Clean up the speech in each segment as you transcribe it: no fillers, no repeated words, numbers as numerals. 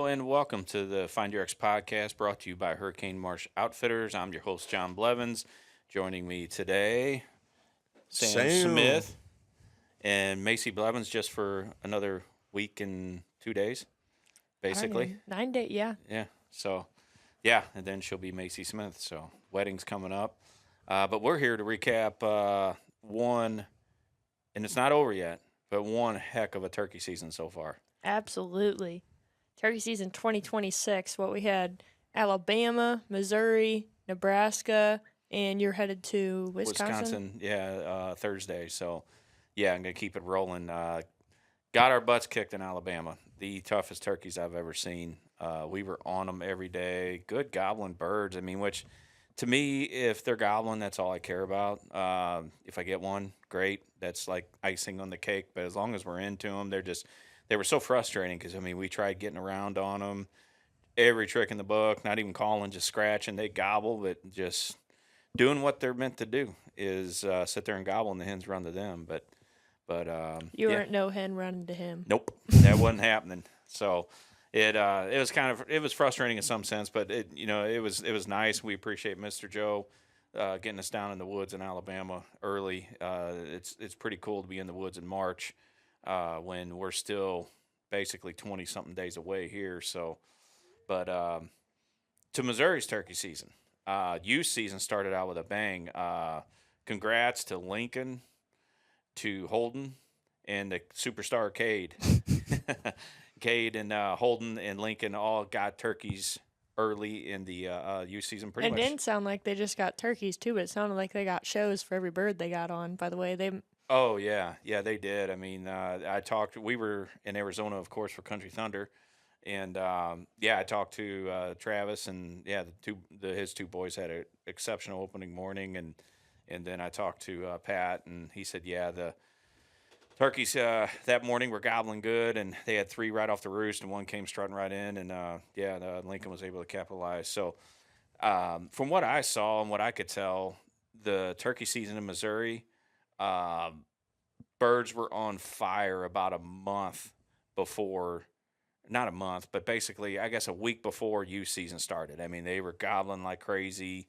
and welcome to the Find Your X podcast brought to you by Hurricane Marsh Outfitters. I'm your host, Jon Blevins. Joining me today, Sam Smith and Macie Blevins, just for another week and 2 days, basically. 9 days, yeah. Yeah. So, yeah, and then she'll be Macie Smith. So, wedding's coming up. But we're here to recap one, and it's not over yet, but one heck of a turkey season so far. Absolutely. Turkey season 2026. What we had Alabama, Missouri, Nebraska, and you're headed to Wisconsin? Thursday. So, yeah, I'm going to keep it rolling. Got our butts kicked in Alabama. The toughest turkeys I've ever seen. We were on them every day. Good gobbling birds. I mean, which to me, if they're gobbling, that's all I care about. If I get one, great. That's like icing on the cake. But as long as we're into them, they were so frustrating because, I mean, we tried getting around on them. Every trick in the book, not even calling, just scratching. They gobble, but just doing what they're meant to do is sit there and gobble, and the hens run to them. But You weren't no hen running to him. Nope, that wasn't happening. So it was frustrating in some sense, but it was nice. We appreciate Mr. Joe getting us down in the woods in Alabama early. It's pretty cool to be in the woods in March when we're still basically 20-something days away here. So, but to Missouri's turkey season, youth season started out with a bang. Congrats to Lincoln, to Holden, and the superstar Cade. Cade and Holden and Lincoln all got turkeys early in the youth season. Pretty much. It didn't sound like they just got turkeys too, but it sounded like they got shows for every bird they got on. By the way, Oh yeah, they did. I mean, we were in Arizona, of course, for Country Thunder, and I talked to Travis, and his two boys had an exceptional opening morning, and then I talked to Pat, and he said, the turkeys that morning were gobbling good, and they had 3 right off the roost, and one came strutting right in, and Lincoln was able to capitalize. So from what I saw and what I could tell, the turkey season in Missouri, birds were on fire about a month before. Not a month, but basically, I guess a week before youth season started. I mean, they were gobbling like crazy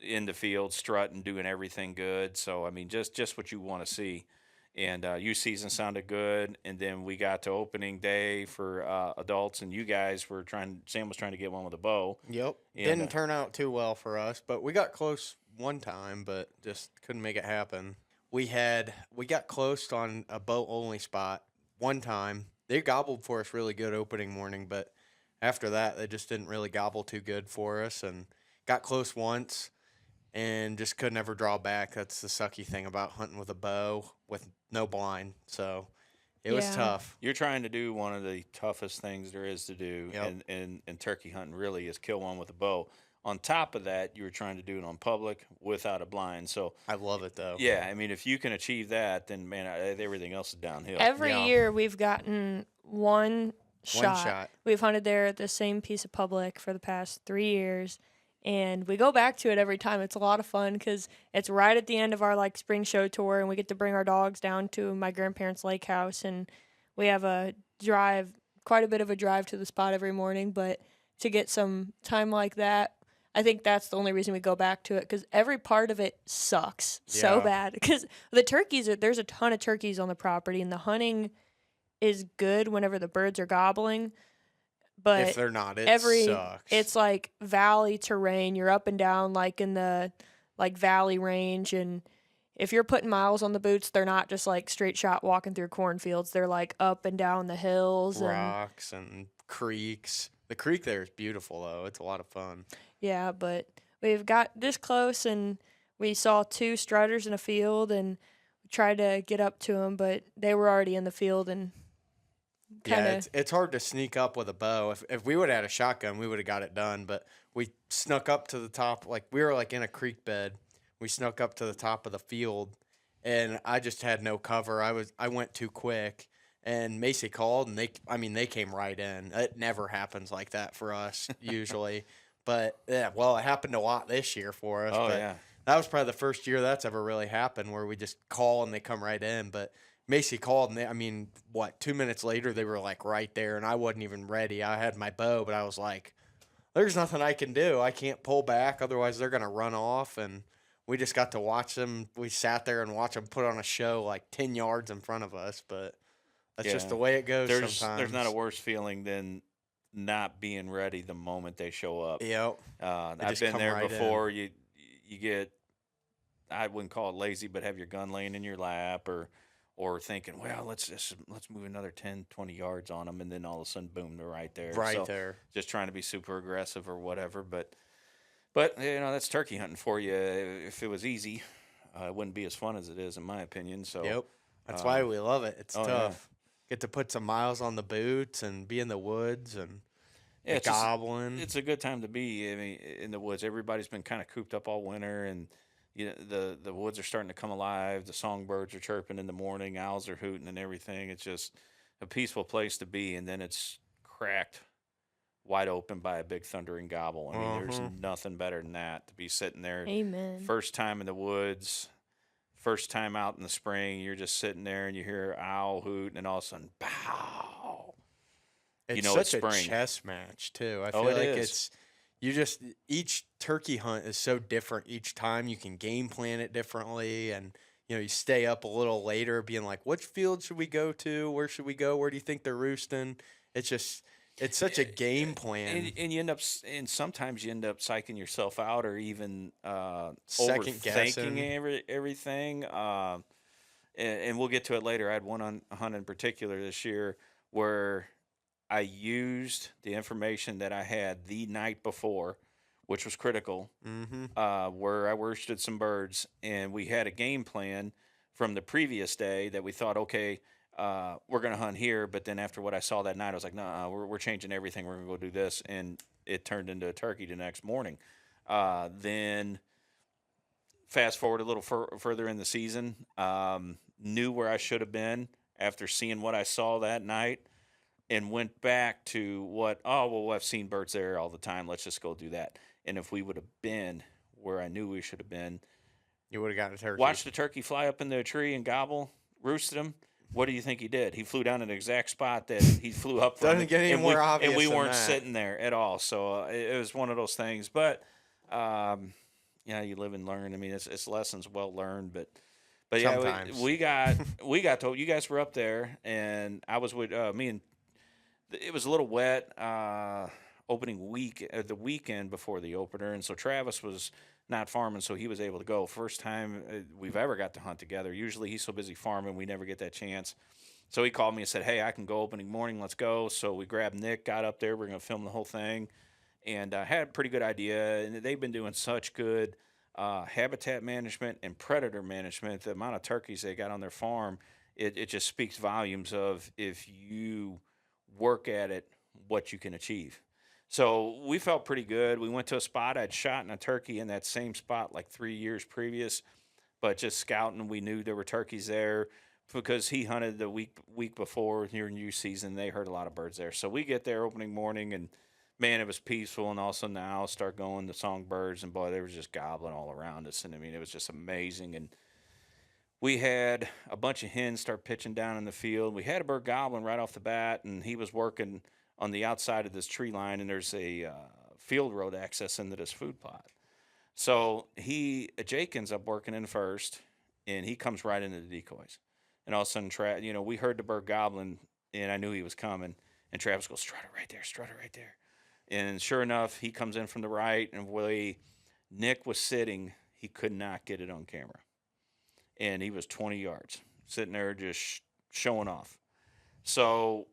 in the field, strutting, doing everything good. So, I mean, just what you want to see. And youth season sounded good. And then we got to opening day for adults, and Sam was trying to get one with a bow. Yep. And, Didn't turn out too well for us, but we got close one time, but just couldn't make it happen. We got close on a bow-only spot one time. They gobbled for us really good opening morning, but after that, they just didn't really gobble too good for us, and got close once and just could never draw back. That's the sucky thing about hunting with a bow with no blind. So it was tough. You're trying to do one of the toughest things there is to do, Yep. and turkey hunting really is kill one with a bow. On top of that, you were trying to do it on public without a blind. So I love it, though. Yeah, I mean, if you can achieve that, then, man, everything else is downhill. every year we've gotten one shot. We've hunted there at the same piece of public for the past 3 years, and we go back to it every time. It's a lot of fun because it's right at the end of our spring show tour, and we get to bring our dogs down to my grandparents' lake house, and we have quite a bit of a drive to the spot every morning. But to get some time like that, I think that's the only reason we go back to it, because every part of it sucks so bad. Because the turkeys, there's a ton of turkeys on the property, and the hunting is good whenever the birds are gobbling. But if they're not, sucks. It's like valley terrain. You're up and down in the valley range, and if you're putting miles on the boots, they're not just straight shot walking through cornfields. They're up and down the hills, rocks and creeks. The creek there is beautiful, though. It's a lot of fun. Yeah, but we've got this close, and we saw 2 strutters in a field, and we tried to get up to them, but they were already in the field, and it's hard to sneak up with a bow. If we would have had a shotgun, we would have got it done, but we snuck up to the top. We were in a creek bed. We snuck up to the top of the field, and I just had no cover. I went too quick. And Macie called, and they came right in. It never happens like that for us usually. But, it happened a lot this year for us. Oh, yeah. That was probably the first year that's ever really happened, where we just call and they come right in. But, Macie called, and 2 minutes later, they were, like, right there, and I wasn't even ready. I had my bow, but I was like, there's nothing I can do. I can't pull back, otherwise they're going to run off, and we just got to watch them. We sat there and watched them put on a show, like, 10 yards in front of us, but that's just the way it goes sometimes. There's not a worse feeling than not being ready the moment they show up. Yep. I've been there before. You get, I wouldn't call it lazy, but have your gun laying in your lap or thinking, well, let's move another 10, 20 yards on them, and then all of a sudden, boom, they're right there. Right there. Just trying to be super aggressive or whatever. But that's turkey hunting for you. If it was easy, it wouldn't be as fun as it is, in my opinion. So yep. That's why we love it. It's tough. Yeah. Get to put some miles on the boots and be in the woods and gobbling. It's a good time to be in the woods. Everybody's been kind of cooped up all winter, and the woods are starting to come alive. The songbirds are chirping in the morning. Owls are hooting and everything. It's just a peaceful place to be. And then it's cracked wide open by a big thundering gobble. I mean, there's nothing better than that, to be sitting there. Amen. First time in the woods, first time out in the spring. You're just sitting there and you hear an owl hoot, and all of a sudden, pow. It's such a chess match, too. I feel like each turkey hunt is so different each time. You can game plan it differently, and you stay up a little later being like, which field should we go to? Where should we go? Where do you think they're roosting? It's such a game plan. And you end up, and sometimes you end up psyching yourself out, or even second guessing overthinking everything. And we'll get to it later. I had one hunt in particular this year where I used the information that I had the night before, which was critical, where I worsted some birds, and we had a game plan from the previous day that we thought, okay, we're going to hunt here, but then after what I saw that night, I was like, no, we're changing everything. We're going to go do this, and it turned into a turkey the next morning. Then fast forward a little further in the season, knew where I should have been after seeing what I saw that night, and went back to I've seen birds there all the time. Let's just go do that. And if we would have been where I knew we should have been, you would have gotten a turkey. Watched the turkey fly up in the tree and gobble, roosted him. What do you think he did? He flew down in the exact spot that he flew up from. Doesn't get any more obvious. And we than weren't that. sitting there at all. So it was one of those things. But you live and learn. I mean, it's lessons well learned. But sometimes. we got told. You guys were up there, and I was with me and. It was a little wet opening week, the weekend before the opener, and so Travis was not farming, so he was able to go. First time we've ever got to hunt together. Usually he's so busy farming, we never get that chance. So he called me and said, hey, I can go opening morning, let's go. So we grabbed Nick, got up there, we're going to film the whole thing, and had a pretty good idea. And they've been doing such good habitat management and predator management. The amount of turkeys they got on their farm, it just speaks volumes of if you work at it, what you can achieve. So we felt pretty good. We went to a spot. I'd shot in a turkey in that same spot like 3 years previous, but just scouting, we knew there were turkeys there because he hunted the week before during youth season. They heard a lot of birds there. So we get there opening morning, and man, it was peaceful. And all of a sudden the owls start going, the songbirds, and boy, they were just gobbling all around us. And I mean, it was just amazing. And we had a bunch of hens start pitching down in the field. We had a bird gobbling right off the bat, and he was working on the outside of this tree line, and there's a field road access into this food plot. So Jake ends up working in first, and he comes right into the decoys. And all of a sudden, we heard the bird gobbling, and I knew he was coming. And Travis goes, strut it right there. And sure enough, he comes in from the right, and where Nick was sitting, he could not get it on camera. And he was 20 yards, sitting there just showing off. So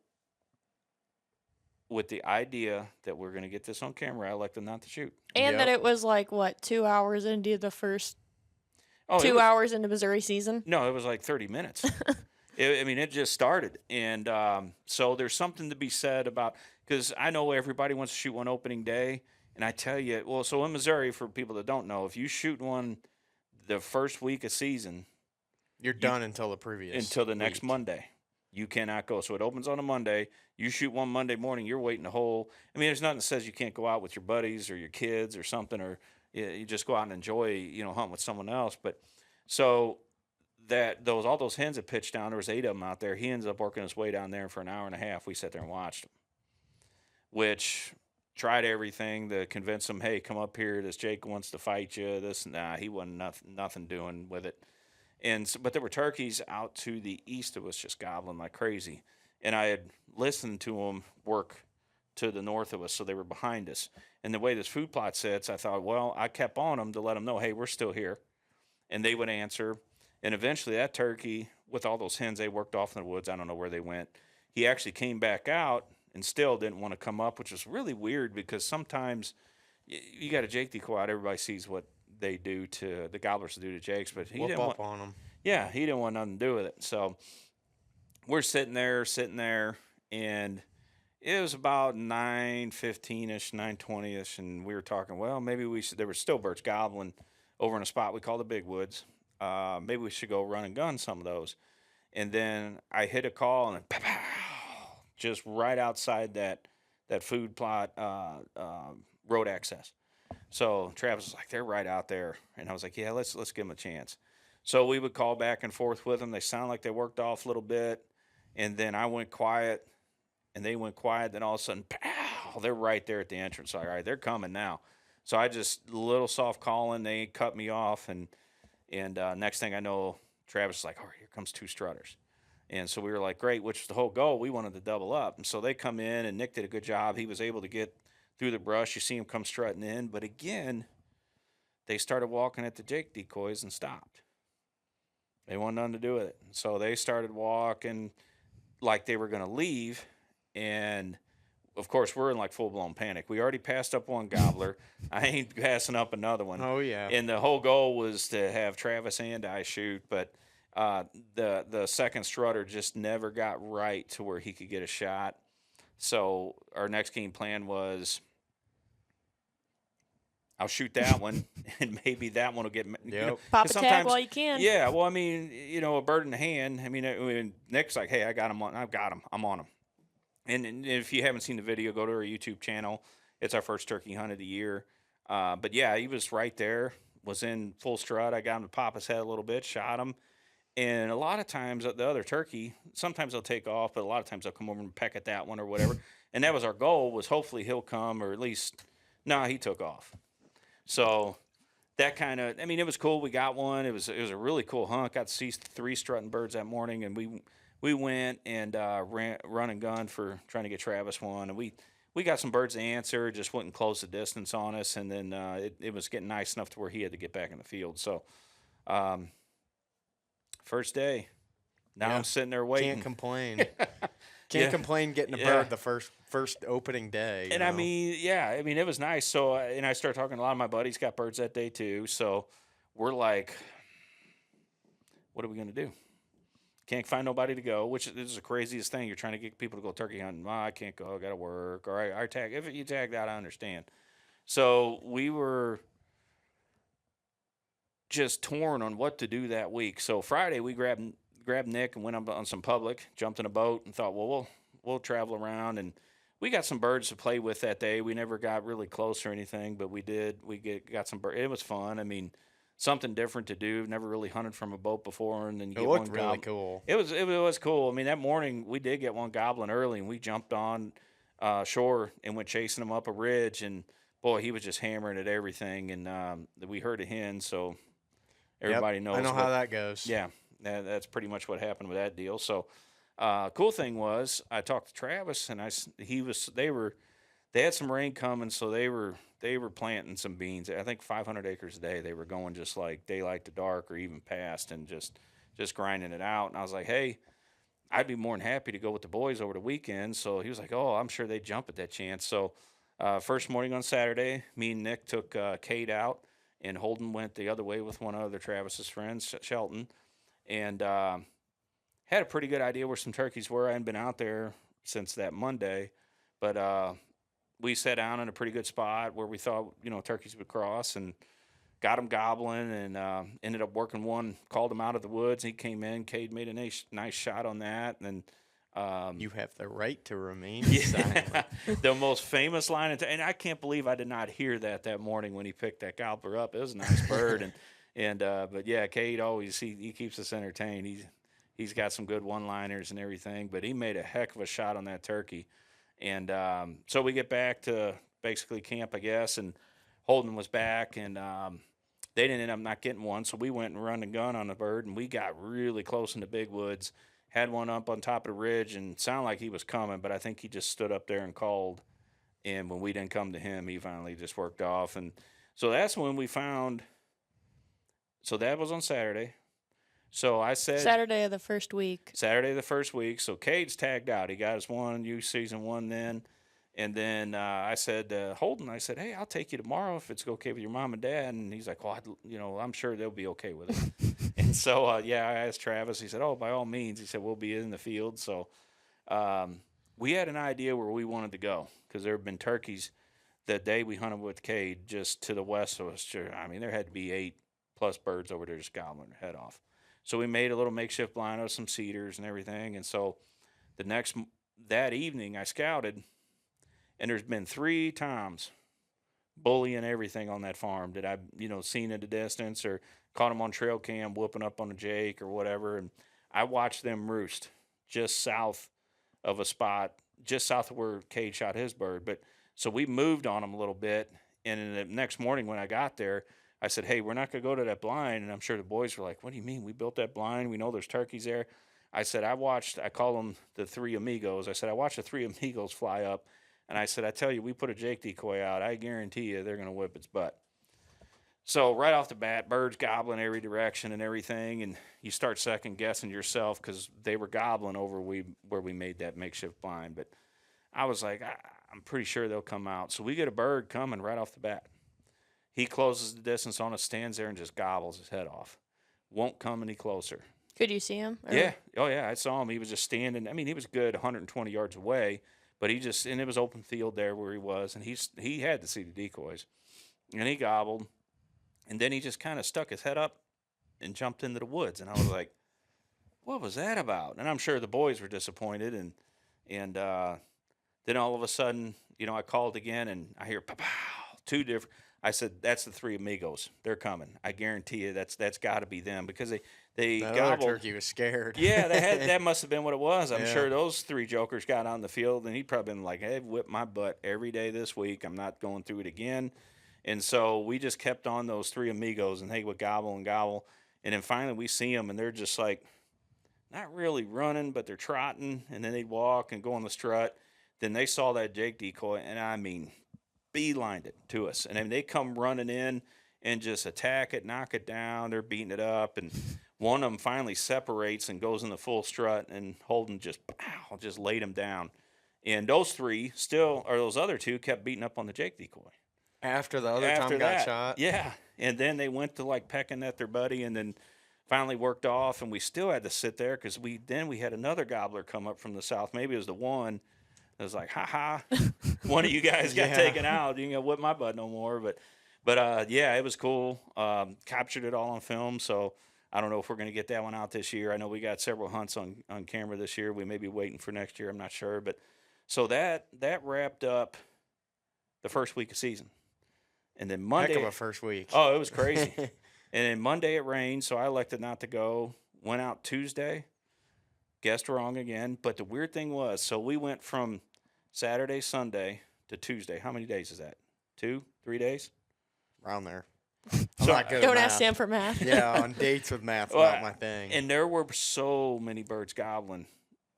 with the idea that we're going to get this on camera, I elected not to shoot. And that it was like, 2 hours into the first 2 hours into Missouri season? No, it was like 30 minutes. It just started. And so there's something to be said about, because I know everybody wants to shoot one opening day. And I tell you, so in Missouri, for people that don't know, if you shoot one the first week of season, you're done until the next Monday. You cannot go. So it opens on a Monday. You shoot one Monday morning, you're waiting a whole. There's nothing that says you can't go out with your buddies or your kids or something, or you just go out and enjoy, hunt with someone else. But so all those hens that pitched down, there was 8 of them out there. He ends up working his way down there, and for an hour and a half, we sat there and watched him, which tried everything to convince him, hey, come up here. This Jake wants to fight you. He wasn't nothing doing with it. But there were turkeys out to the east of us just gobbling like crazy. And I had listened to them work to the north of us, so they were behind us. And the way this food plot sits, I thought, well, I kept on them to let them know, hey, we're still here. And they would answer. And eventually that turkey, with all those hens, they worked off in the woods. I don't know where they went. He actually came back out and still didn't want to come up, which was really weird because sometimes you got a Jake decoy out, everybody sees what they do to the gobblers do to Jakes, but he didn't want on them. Yeah, he didn't want nothing to do with it. So we're sitting there, and it was about 9:15ish, 9:20ish, and we were talking. Well, maybe we should. There were still birds gobbling over in a spot we call the Big Woods. Maybe we should go run and gun some of those. And then I hit a call, and then, just right outside that food plot road access. So Travis was like, they're right out there. And I was like, yeah, let's give them a chance. So we would call back and forth with them. They sound like they worked off a little bit. And then I went quiet, and they went quiet. Then all of a sudden, pow, they're right there at the entrance. Like, all right, they're coming now. So I just, a little soft calling. They cut me off. And next thing I know, Travis was like, all right, here comes 2 strutters. And so we were like, great, which was the whole goal. We wanted to double up. And so they come in, and Nick did a good job. He was able to get through the brush. You see him come strutting in. But again, they started walking at the Jake decoys and stopped. They wanted nothing to do with it. So they started walking like they were going to leave. And, of course, we're in like full-blown panic. We already passed up one gobbler. I ain't passing up another one. Oh, yeah. And the whole goal was to have Travis and I shoot. But the second strutter just never got right to where he could get a shot. So our next game plan was, I'll shoot that one, and maybe that one will get. Yep. Pop a tag while you can. Yeah, well, I mean, a bird in the hand. I mean, Nick's like, hey, I've got him. I'm on him. And if you haven't seen the video, go to our YouTube channel. It's our first turkey hunt of the year. But yeah, he was right there. Was in full strut. I got him to pop his head a little bit, shot him. And a lot of times the other turkey, sometimes they'll take off, but a lot of times they'll come over and peck at that one or whatever. And that was our goal, was hopefully he'll come, or at least, he took off. So that kind of, I mean, it was cool. We got one. It was a really cool hunt. Got to see 3 strutting birds that morning, and we went and run and gun for trying to get Travis one. And we got some birds to answer, just wouldn't close the distance on us. And then it was getting nice enough to where he had to get back in the field. So, first day. Now I'm sitting there waiting. Can't complain. Can't complain getting a bird the first opening day. And I mean, it was nice. So, and I started talking to a lot of my buddies got birds that day too. So we're like, what are we going to do? Can't find nobody to go, which is the craziest thing. You're trying to get people to go turkey hunting. I can't go. I got to work. Or I tag. If you tagged out, I understand. So we were just torn on what to do that week. So Friday we grabbed Nick and went up on some public, jumped in a boat, and thought, well, we'll travel around. And we got some birds to play with that day. We never got really close or anything, but we did. Got some birds. It was fun. I mean, something different to do. Never really hunted from a boat before, and then you get one. It looked really cool. It was cool. I mean, that morning we did get one gobbling early, and we jumped on shore and went chasing him up a ridge. And boy, he was just hammering at everything. And we heard a hen, so everybody knows. I know how that goes. Yeah, that's pretty much what happened with that deal. So, cool thing was, I talked to Travis, and they had some rain coming, so they were planting some beans. I think 500 acres a day. They were going just like daylight to dark, or even past, and just grinding it out. And I was like, hey, I'd be more than happy to go with the boys over the weekend. So he was like, oh, I'm sure they'd jump at that chance. So first morning on Saturday, me and Nick took Cade out, and Holden went the other way with one of Travis's friends, Shelton, and had a pretty good idea where some turkeys were. I hadn't been out there since that Monday, but we sat down in a pretty good spot where we thought, turkeys would cross, and got them gobbling, and ended up working one, called him out of the woods. He came in. Cade made a nice shot on that, and you have the right to remain silent. The most famous line, and I can't believe I did not hear that morning when he picked that gobbler up. It was a nice bird, And but yeah, Cade always he keeps us entertained. He's got some good one-liners and everything. But he made a heck of a shot on that turkey. And so we get back to basically camp, I guess, and Holden was back, and they didn't end up not getting one. So we went and run and gun on the bird, and we got really close in the big woods. Had one up on top of the ridge, and sounded like he was coming, but I think he just stood up there and called. And when we didn't come to him, he finally just worked off. And so that's when we found. So that was on Saturday. So I said Saturday of the first week. Saturday of the first week. So Cade's tagged out. He got his youth season 1 then. And then I said, Holden, I said, hey, I'll take you tomorrow if it's okay with your mom and dad. And he's like, well, I'm sure they'll be okay with it. And so, I asked Travis. He said, oh, by all means. He said, we'll be in the field. So we had an idea where we wanted to go because there have been turkeys that day we hunted with Cade just to the west of us. Sure, I mean, there had to be 8+ birds over there just gobbling their head off. So we made a little makeshift blind of some cedars and everything. And so that evening I scouted, and there's been 3 times bullying everything on that farm that I've, seen at a distance or caught them on trail cam whooping up on a Jake or whatever. And I watched them roost just south of a spot, just south of where Cade shot his bird. But so we moved on them a little bit. And the next morning when I got there, I said, hey, we're not going to go to that blind. And I'm sure the boys were like, what do you mean? We built that blind. We know there's turkeys there. I said, I call them the 3 Amigos. I said, I watched the 3 Amigos fly up. And I said, I tell you, we put a Jake decoy out. I guarantee you they're going to whip its butt. So right off the bat, birds gobbling every direction and everything. And you start second guessing yourself because they were gobbling over where we made that makeshift blind. But I was like, I'm pretty sure they'll come out. So we get a bird coming right off the bat. He closes the distance on us, stands there, and just gobbles his head off. Won't come any closer. Could you see him? Yeah. Oh, yeah. I saw him. He was just standing. I mean, he was good 120 yards away, but and it was open field there where he was, and he had to see the decoys. And he gobbled, and then he just kind of stuck his head up and jumped into the woods. And I was like, what was that about? And I'm sure the boys were disappointed. And then all of a sudden, I called again, and I hear, pow, 2 different. I said, that's the 3 Amigos. They're coming. I guarantee you that's got to be them because they that gobbled. Other turkey was scared. Yeah, that must have been what it was. I'm sure those 3 jokers got on the field, and he'd probably been like, hey, whip my butt every day this week. I'm not going through it again. And so we just kept on those 3 Amigos, and they would gobble and gobble. And then finally we see them, and they're just like not really running, but they're trotting, and then they'd walk and go on the strut. Then they saw that Jake decoy, and I mean – beelined it to us, and then they come running in and just attack it, knock it down. They're beating it up, and one of them finally separates and goes in the full strut, and Holden just laid him down. And those other 2 kept beating up on the Jake decoy after the other time got shot. Yeah, and then they went to like pecking at their buddy, and then finally worked off, and we still had to sit there because we had another gobbler come up from the south. Maybe it was the one. I was like, ha, one of you guys got taken out. You ain't gonna whip my butt no more. But it was cool. Captured it all on film. So I don't know if we're going to get that one out this year. I know we got several hunts on camera this year. We may be waiting for next year. I'm not sure. But so that wrapped up the first week of season. And then Monday. Heck of a first week. Oh, it was crazy. And then Monday it rained, so I elected not to go. Went out Tuesday. Guessed wrong again. But the weird thing was, so we went from Saturday, Sunday to Tuesday. How many days is that? 2, 3 days? Around there. So, not good at don't math. ask Sam for math. Yeah, on dates with math, not my thing. And there were so many birds gobbling.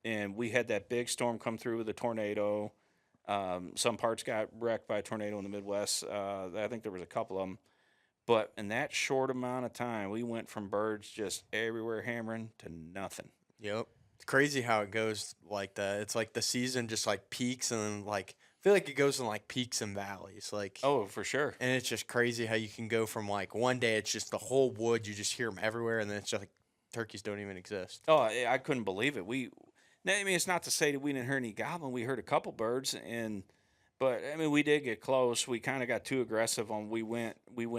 And we had that big storm come through with a tornado. Some parts got wrecked by a tornado in the Midwest. I think there was a couple of them. But in that short amount of time, we went from birds just everywhere hammering to nothing. Yep. It's crazy how it goes like that. It's like the season just like peaks and then like I feel like it goes in like peaks and valleys. Like oh, for sure. And it's just crazy how you can go from like one day it's just the whole wood, you just hear them everywhere, and then it's just like turkeys don't even exist. Oh, I couldn't believe it. I mean, it's not to say that we didn't hear any gobbling. We heard a couple birds, but I mean, we did get close. We kind of got too aggressive on. We went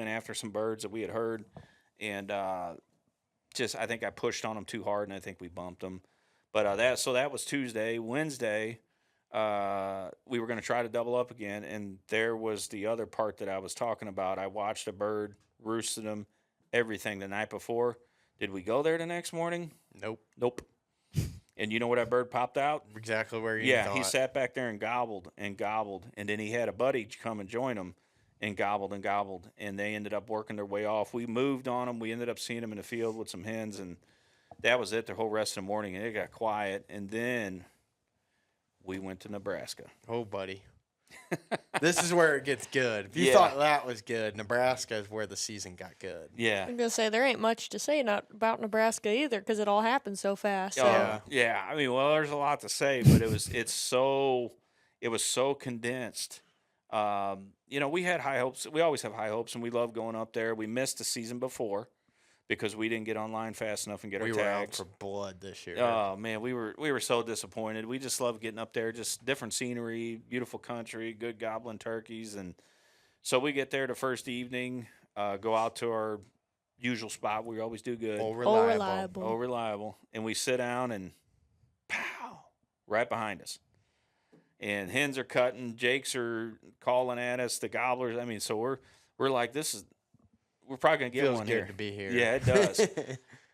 after some birds that we had heard, and I think I pushed on them too hard, and I think we bumped them. But that was Tuesday. Wednesday, we were going to try to double up again, and there was the other part that I was talking about. I watched a bird, roosted him, everything the night before. Did we go there the next morning? Nope. And you know where that bird popped out? Exactly where you Yeah, thought. he sat back there and gobbled, and then he had a buddy come and join him, and gobbled, and they ended up working their way off. We moved on them. We ended up seeing them in the field with some hens, and that was it the whole rest of the morning, and it got quiet. And then we went to Nebraska. Oh, buddy. This is where it gets good. If you Yeah. thought that was good, Nebraska is where the season got good. Yeah. I'm gonna say there ain't much to say not about Nebraska either because it all happened so fast. So. Yeah. I mean, well, there's a lot to say, but it was so condensed. We had high hopes. We always have high hopes, and we love going up there. We missed the season before because we didn't get online fast enough and get our We were out tags. for blood this year. Oh man, we were so disappointed. We just love getting up there, just different scenery, beautiful country, good gobbling turkeys, and so we get there the first evening, go out to our usual spot. We always do good. Oh, reliable. And we sit down and pow, right behind us. And hens are cutting, jakes are calling at us, the gobblers. I mean, so we're like, we're probably gonna get Feels one good here. to be here. Yeah, it does.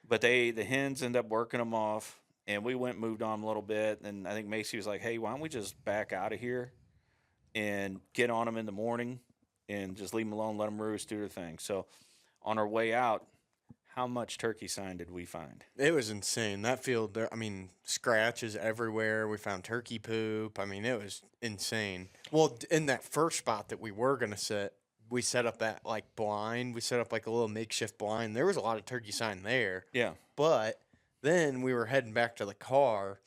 But the hens end up working them off, and we went and moved on a little bit. And I think Macie was like, "Hey, why don't we just back out of here and get on them in the morning and just leave them alone, let them roost, do their thing." So on our way out, how much turkey sign did we find? It was insane. That field there, I mean, scratches everywhere. We found turkey poop. I mean, it was insane. Well, in that first spot that we were going to set, we set up that like blind. We set up like a little makeshift blind. There was a lot of turkey sign there. Yeah. But then we were heading back to the car,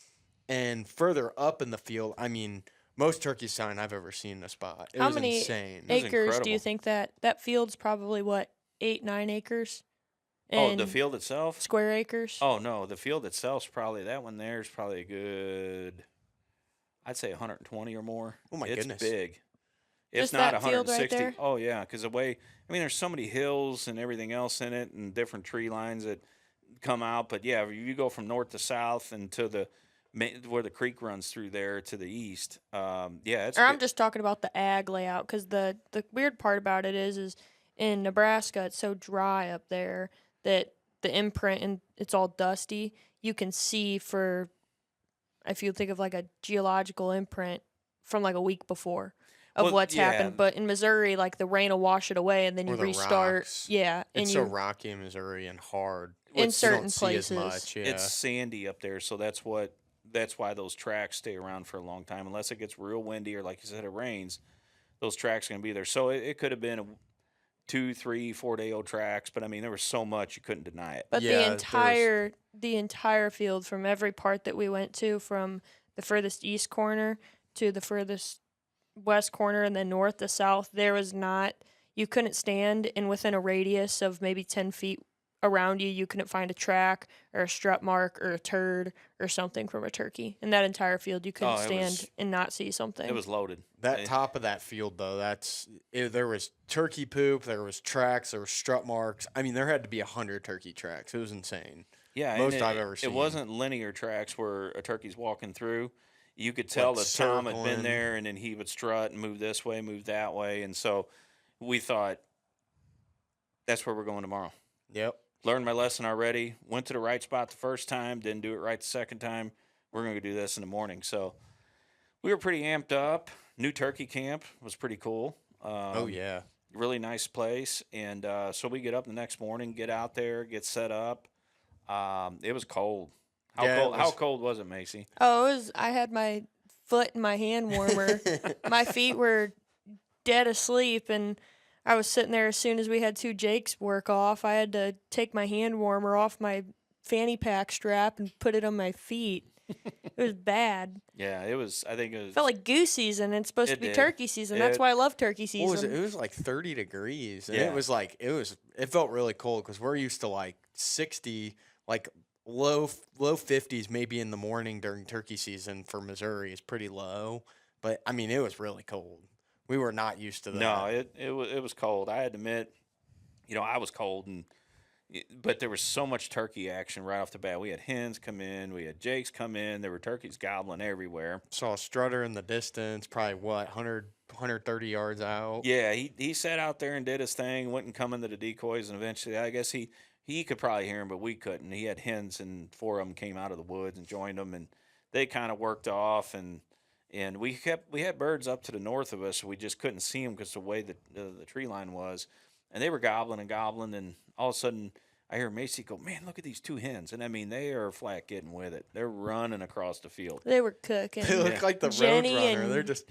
and further up in the field, I mean, most turkey sign I've ever seen in a spot. It How was many insane. acres do you incredible. think that field's probably what 8-9 acres? Oh, the in field itself? square acres. Oh, no, the field itself's probably, that one there is probably a good, I'd say 120 or more. Oh, my it's goodness. Big. It's Just not that field right 160. there? Oh, yeah, because there's so many hills and everything else in it and different tree lines that come out. But, yeah, you go from north to south and to where the creek runs through there to the east. It's Or I'm just talking about the ag layout because the weird part about it is in Nebraska it's so dry up there that the imprint and it's all dusty. You can see if you think of like a geological imprint from like a week before of what's happened. But in Missouri, like the rain will wash it away and then you Or the restart. rocks. Yeah, and It's so rocky in Missouri and hard. in You certain don't see places. as much. Yeah. It's sandy up there, so that's why those tracks stay around for a long time. Unless it gets real windy or, like you said, it rains, those tracks are going to be there. So it could have been 2, 3, 4 day old tracks, but I mean there was so much you couldn't deny it. But Yeah, the entire field from every part that we went to, from the furthest east corner to the furthest west corner and then north to south, you couldn't stand, and within a radius of maybe 10 feet around you couldn't find a track or a strut mark or a turd or something from a turkey. In that entire field, you couldn't stand and not see something. It was loaded. That top of that field, though, there was turkey poop, there was tracks, there was strut marks. I mean, there had to be 100 turkey tracks. It was insane. Yeah, Most I've ever seen. It wasn't linear tracks where a turkey's walking through. You could tell Like that Tom had been circling. there, and then he would strut and move this way, move that way. And so we thought, that's where we're going tomorrow. Yep. Learned my lesson already. Went to the right spot the first time, didn't do it right the second time. We're going to do this in the morning. So we were pretty amped up. New turkey camp was pretty cool. Oh, yeah. Really nice place. And so we get up the next morning, get out there, get set up. It was cold. How cold was it, Macie? Oh, I had my foot in my hand warmer. My feet were dead asleep, and I was sitting there as soon as we had 2 jakes work off. I had to take my hand warmer off my fanny pack strap and put it on my feet. It was bad. Yeah, it was. I think it was. Felt like goose season, and it's supposed to be turkey season. That's why I love turkey season. What was it? It was like 30 degrees. And Yeah. it felt really cold because we're used to like 60, like low 50s maybe in the morning during turkey season for Missouri is pretty low. But, I mean, it was really cold. We were not used to that. No, it was cold. I had to admit, I was cold, and but there was so much turkey action right off the bat. We had hens come in, we had jakes come in, there were turkeys gobbling everywhere. Saw a strutter in the distance, probably 130 yards out. Yeah, he sat out there and did his thing, went and come into the decoys, and eventually, I guess he could probably hear him, but we couldn't. He had hens, and 4 of them came out of the woods and joined them, and they kind of worked off, and we had birds up to the north of us, so we just couldn't see them because the way the tree line was, and they were gobbling, and all of a sudden I hear Macie go, "Man, look at these 2 hens!" And I mean, they are flat getting with it. They're running across the field. They were cooking. They look like the Jenny Roadrunner. They're just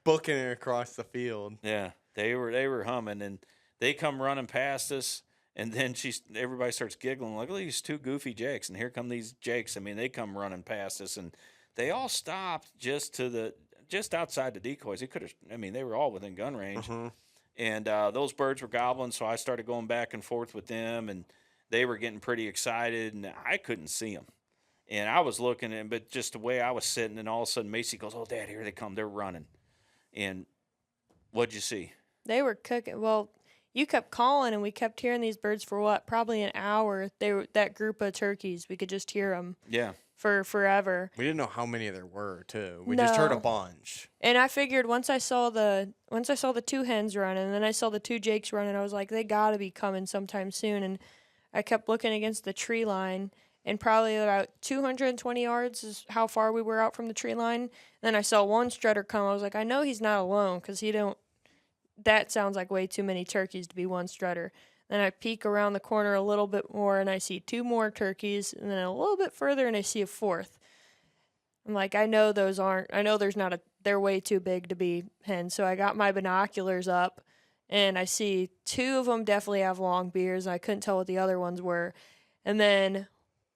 booking it across the field. Yeah, they were humming, and they come running past us. And then everybody starts giggling, like, look at these 2 goofy jakes, and here come these jakes. I mean, they come running past us, and they all stopped just outside the decoys. They were all within gun range, and those birds were gobbling. So I started going back and forth with them, and they were getting pretty excited, and I couldn't see them. And I was looking, but just the way I was sitting, and all of a sudden Macie goes, "Oh, Dad, here they come! They're running." And what'd you see? They were cooking. Well, you kept calling, and we kept hearing these birds for probably an hour. They were that group of turkeys. We could just hear them. Yeah. For forever. We didn't know how many there were too. We just heard a bunch. And I figured once I saw the 2 hens running, and then I saw the 2 jakes running, I was like, they got to be coming sometime soon. And I kept looking against the tree line, and probably about 220 yards is how far we were out from the tree line. And then I saw one strutter come. I was like, I know he's not alone, because that sounds like way too many turkeys to be one strutter. Then I peek around the corner a little bit more, and I see 2 more turkeys, and then a little bit further, and I see a 4th. I'm like, I know they're way too big to be hens. So I got my binoculars up, and I see 2 of them definitely have long beards. I couldn't tell what the other ones were. And then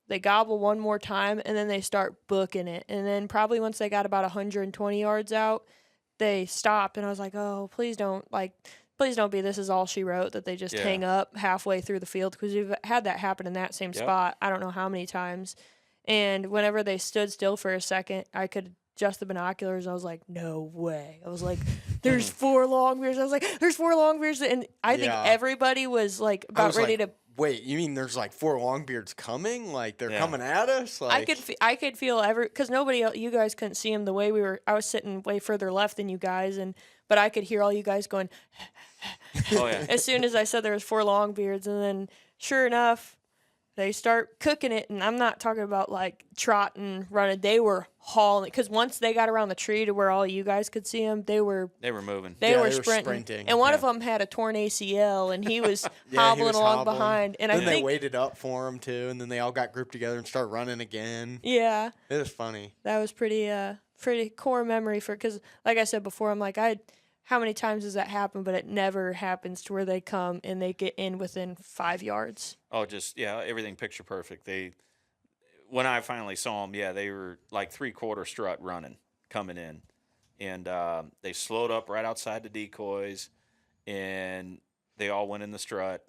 they gobble one more time, and then they start booking it. And then probably once they got about 120 yards out, they stopped, and I was like, oh, please don't be this is all she wrote, that they just hang up halfway through the field, because we've had that happen in that same spot I don't know how many times. And whenever they stood still for a second, I could adjust the binoculars. I was like, no way. I was like, there's 4 Longbeards. I was like, there's 4 Longbeards. And I think everybody was like about ready to. Wait, you mean there's like 4 Longbeards coming? Like they're coming at us? Like I could feel because you guys couldn't see them the way I was sitting way further left than you guys, but I could hear all you guys going. Oh yeah. As soon as I said there was 4 Longbeards, and then sure enough, they start cooking it, and I'm not talking about like trotting, running. They were hauling, because once they got around the tree to where all you guys could see them, they were moving. They were sprinting. And one of them had a torn ACL, and he was hobbling along behind. And then they waited up for him too, and then they all got grouped together and started running again. Yeah, it was funny. That was pretty core memory because, like I said before, I'm like, how many times does that happen? But it never happens to where they come and they get in within 5 yards. Oh, everything picture perfect. When I finally saw them, they were like 3/4 strut running, coming in. And they slowed up right outside the decoys, and they all went in the strut.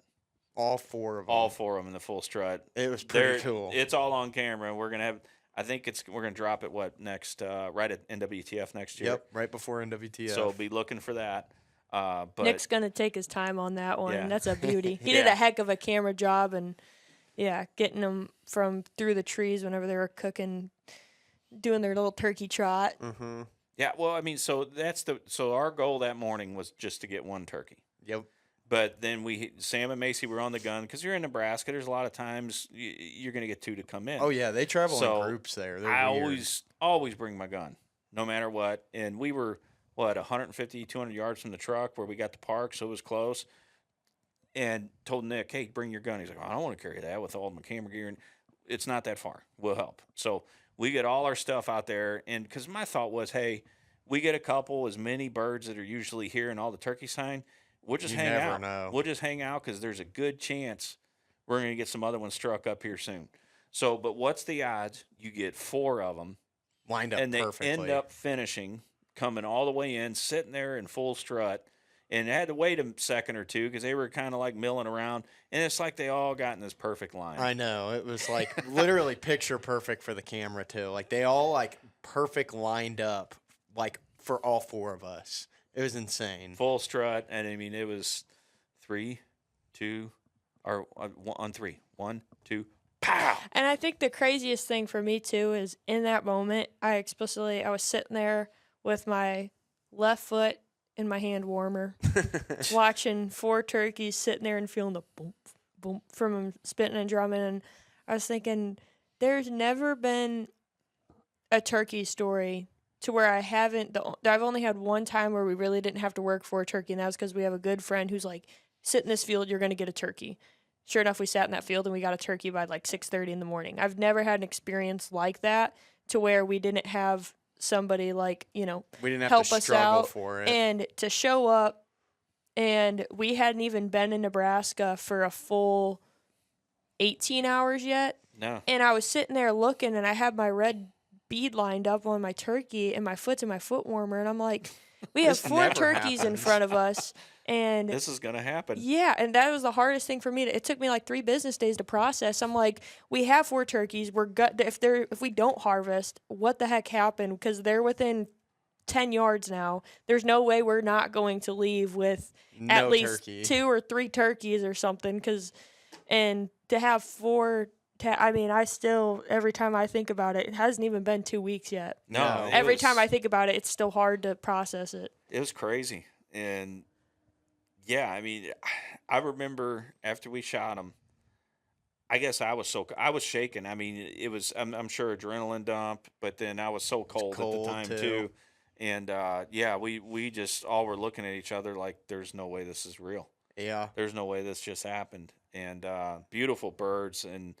All 4 of them. All 4 of them in the full strut. It was pretty cool. It's all on camera. We're going to have... I think we're going to drop it, next, right at NWTF next year. Yep, right before NWTF. So be looking for that. But Nick's going to take his time on that one. Yeah. That's a beauty. He did a heck of a camera job, and, getting them from through the trees whenever they were cooking, doing their little turkey trot. Mm-hmm. Yeah, well, I mean, so our goal that morning was just to get 1 turkey. Yep. But then Sam and Macie were on the gun, because you're in Nebraska. There's a lot of times you're going to get 2 to come in. Oh yeah, they travel in groups there. I always bring my gun, no matter what. And we were 150, 200 yards from the truck where we got to park, so it was close. And told Nick, hey, bring your gun. He's like, I don't want to carry that with all my camera gear. And it's not that far. We'll help. So we get all our stuff out there, and because my thought was, hey, we get a couple, as many birds that are usually here and all the turkey sign. We'll just hang out. Know. We'll just hang out, because there's a good chance we're going to get some other ones struck up here soon. So, but what's the odds you get 4 of them lined up and they perfectly. end up coming all the way in, sitting there in full strut, and had to wait a second or two because they were kind of like milling around, and it's like they all got in this perfect line. I know. It was like literally picture perfect for the camera too. Like they all like perfect lined up, like for all 4 of us. It was insane. Full strut, and I mean, it was 3, 2. or on 3. 1, 2, pow. And I think the craziest thing for me too is in that moment, I was sitting there with my left foot in my hand warmer, watching 4 turkeys sitting there and feeling the boom, boom from them spitting and drumming. And I was thinking, there's never been a turkey story to where I've only had one time where we really didn't have to work for a turkey, and that was because we have a good friend who's like, sit in this field, you're going to get a turkey. Sure enough, we sat in that field and we got a turkey by like 6:30 in the morning. I've never had an experience like that to where we didn't have somebody like, we didn't have help to us struggle out for it. and to show up. And we hadn't even been in Nebraska for a full 18 hours yet. No. And I was sitting there looking, and I had my red bead lined up on my turkey, and my foot's in my foot warmer. And I'm like, we have 4 turkeys in front of us. And this is going to happen. Yeah, and that was the hardest thing for me. It took me like 3 business days to process. I'm like, we have 4 turkeys. If we don't harvest, what the heck happened? Because they're within 10 yards now. There's no way we're not going to leave with at least turkey. 2 or 3 turkeys or something. And to have 4, I still, every time I think about it, it hasn't even been 2 weeks yet. No. Every time I think about it, it's still hard to process it. It was crazy. And yeah, I remember after we shot him, I guess I was shaking. It was, I'm sure, adrenaline dump, but then I was so cold at the time too. And we just all were looking at each other like, there's no way this is real. Yeah. There's no way this just happened. And beautiful birds. And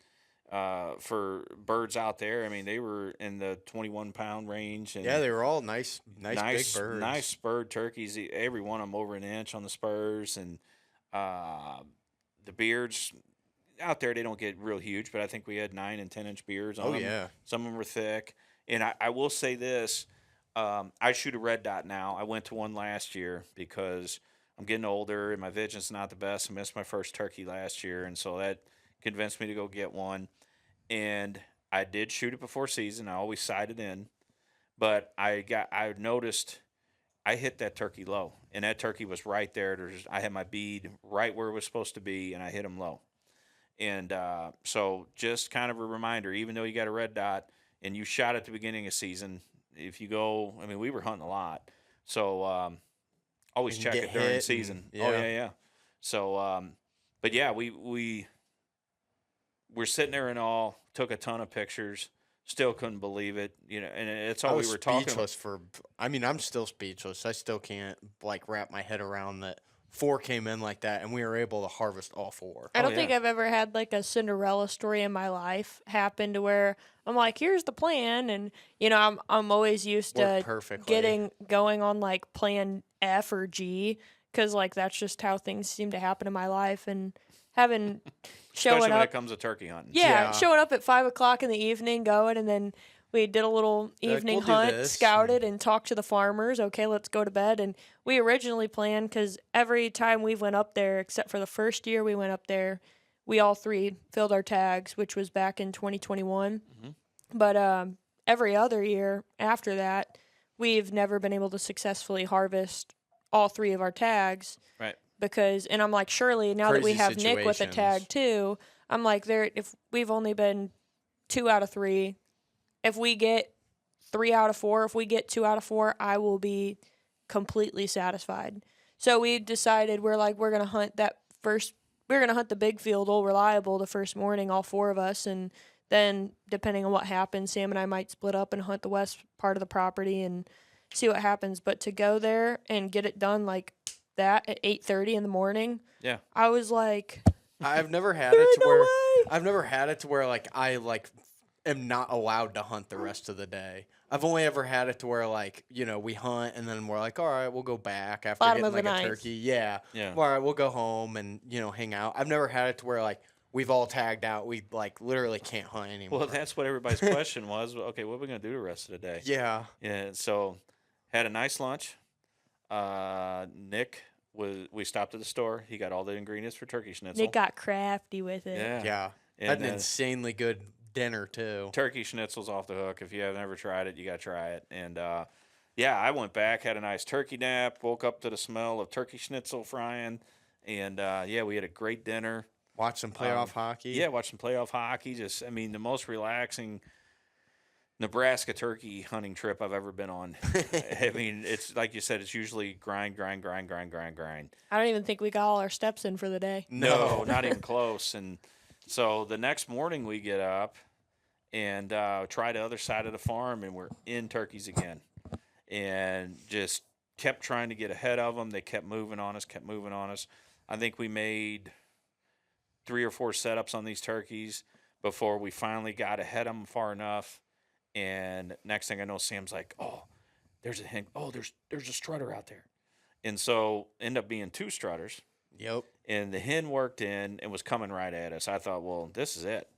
for birds out there, they were in the 21-pound range. And yeah, they were all nice big birds. Nice spurred turkeys. Every one of them over an inch on the spurs. And the beards out there, they don't get real huge, but I think we had 9 and 10-inch beards on them. Yeah. Some of them were thick. And I will say this. I shoot a red dot now. I went to one last year because I'm getting older and my vision's not the best. I missed my first turkey last year, and so that convinced me to go get one. And I did shoot it before season. I always sighted in, but I noticed I hit that turkey low, and that turkey was right there. I had my bead right where it was supposed to be, and I hit him low. And so just kind of a reminder, even though you got a red dot and you shot at the beginning of season, if you go, we were hunting a lot, so always check it during season. Oh yeah. So, but yeah, we were sitting there and all took a ton of pictures. Still couldn't believe it, and it's all we were talking. Speechless I'm still speechless. I still can't wrap my head around that 4 came in like that, and we were able to harvest all 4. I don't think I've ever had like a Cinderella story in my life happen to where I'm like, here's the plan, and I'm always used to going on like plan F or G, because like that's just how things seem to happen in my life, and having showing especially up when it comes to turkey hunting. Yeah, showing up at 5:00 in the evening, going, and then we did a little evening hunt, scouted, and talked to the farmers. Okay, let's go to bed. And we originally planned, because every time we went up there, except for the first year we went up there, we all 3 filled our tags, which was back in 2021. Mm-hmm. But every other year after that, we've never been able to successfully harvest all 3 of our tags. Right. And I'm like, surely now that we have Nick with a tag too, I'm like, if we've only been 2 out of 3, if we get 3 out of 4, if we get 2 out of 4, I will be completely satisfied. So we decided we're going to hunt we're going to hunt the big field, Old Reliable, the first morning, all 4 of us. And then depending on what happens, Sam and I might split up and hunt the west part of the property and see what happens. But to go there and get it done like that at 8:30 in the morning, yeah, I was like, I've never had it to where I am not allowed to hunt the rest of the day. I've only ever had it to where we hunt and then we're like, all right, we'll go back after getting a turkey. Yeah. All right, we'll go home and hang out. I've never had it to where we've all tagged out. We literally can't hunt anymore. Well, that's what everybody's question was. Okay, what are we gonna do the rest of the day? Yeah. Yeah. So had a nice lunch. Nick we stopped at the store. He got all the ingredients for turkey schnitzel. Nick got crafty with it. Yeah. And had an insanely good dinner too. Turkey schnitzel's off the hook. If you have never tried it, you got to try it. And I went back, had a nice turkey nap, woke up to the smell of turkey schnitzel frying, and we had a great dinner. Watch some playoff hockey. Yeah, watch some playoff hockey. Just, I mean, the most relaxing Nebraska turkey hunting trip I've ever been on. I mean, it's like you said, it's usually grind. I don't even think we got all our steps in for the day. No, not even close. And so the next morning we get up and try the other side of the farm, and we're in turkeys again. And just kept trying to get ahead of them. They kept moving on us. I think we made 3 or 4 setups on these turkeys before we finally got ahead of them far enough. And next thing I know, Sam's like, "Oh, there's a hen. Oh, there's a strutter out there." And so end up being 2 strutters. Yep. And the hen worked in and was coming right at us. I thought, well, this is it.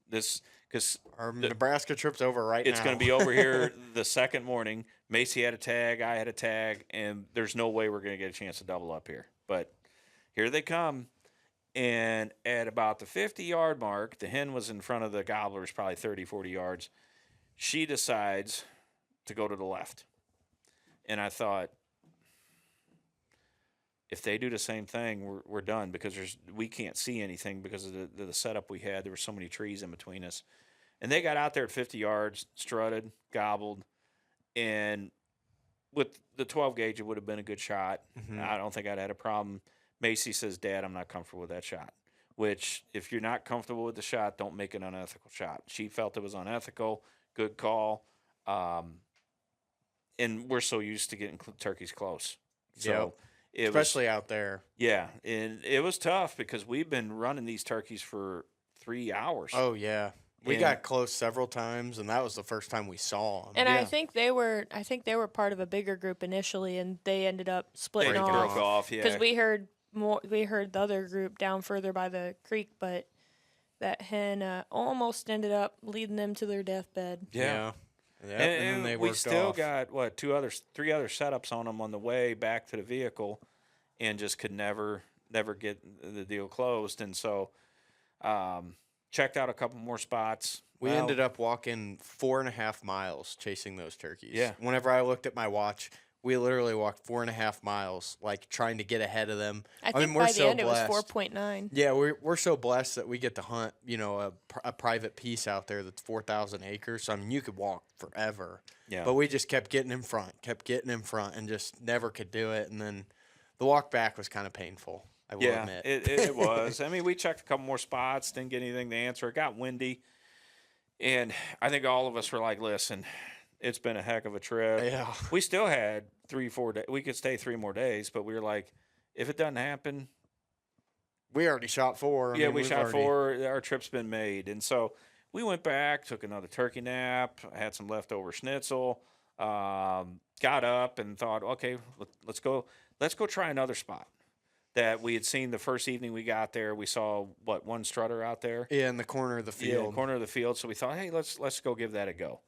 Because our Nebraska trip's over right now. It's going to be over here the second morning. Macie had a tag, I had a tag, and there's no way we're going to get a chance to double up here. But here they come. And at about the 50-yard mark, the hen was in front of the Gobblers, probably 30, 40 yards. She decides to go to the left. And I thought, if they do the same thing, we're done, because we can't see anything because of the setup we had. There were so many trees in between us. And they got out there at 50 yards, strutted, gobbled, and with the 12 gauge, it would have been a good shot. Mm-hmm. I don't think I'd had a problem. Macie says, "Dad, I'm not comfortable with that shot," which, if you're not comfortable with the shot, don't make an unethical shot. She felt it was unethical. Good call. And we're so used to getting turkeys close. So especially out there. Yeah, and it was tough because we've been running these turkeys for 3 hours. Oh, yeah. We got close several times, and that was the first time we saw them. And I think they were part of a bigger group initially, and they ended up splitting off. They broke off, yeah. Because we heard the other group down further by the creek, but that hen almost ended up leading them to their deathbed. Yeah. And then we still got 3 other setups on them on the way back to the vehicle, and just could never get the deal closed. And so checked out a couple more spots. We ended up walking 4.5 miles chasing those turkeys. Yeah. Whenever I looked at my watch, we literally walked 4.5 miles, like trying to get ahead of them. I think we're by the end blessed. It was 4.9. Yeah, we're so blessed that we get to hunt, a private piece out there that's 4,000 acres. So, I mean, you could walk forever. Yeah. But we just kept getting in front, and just never could do it. And then the walk back was kind of painful, I will admit. It was. I mean, we checked a couple more spots, didn't get anything to answer. It got windy. And I think all of us were like, listen, it's been a heck of a trip. Yeah. We still had 3-4 days. We could stay 3 more days, but we were like, if it doesn't happen, we already shot 4. We shot 4. Our trip's been made. And so we went back, took another turkey nap, had some leftover Schnitzel, got up and thought, okay, let's go try another spot that we had seen the first evening we got there. We saw, one strutter out there? Yeah, in the corner of the field. Yeah, corner of the field. So we thought, hey, let's go give that a go.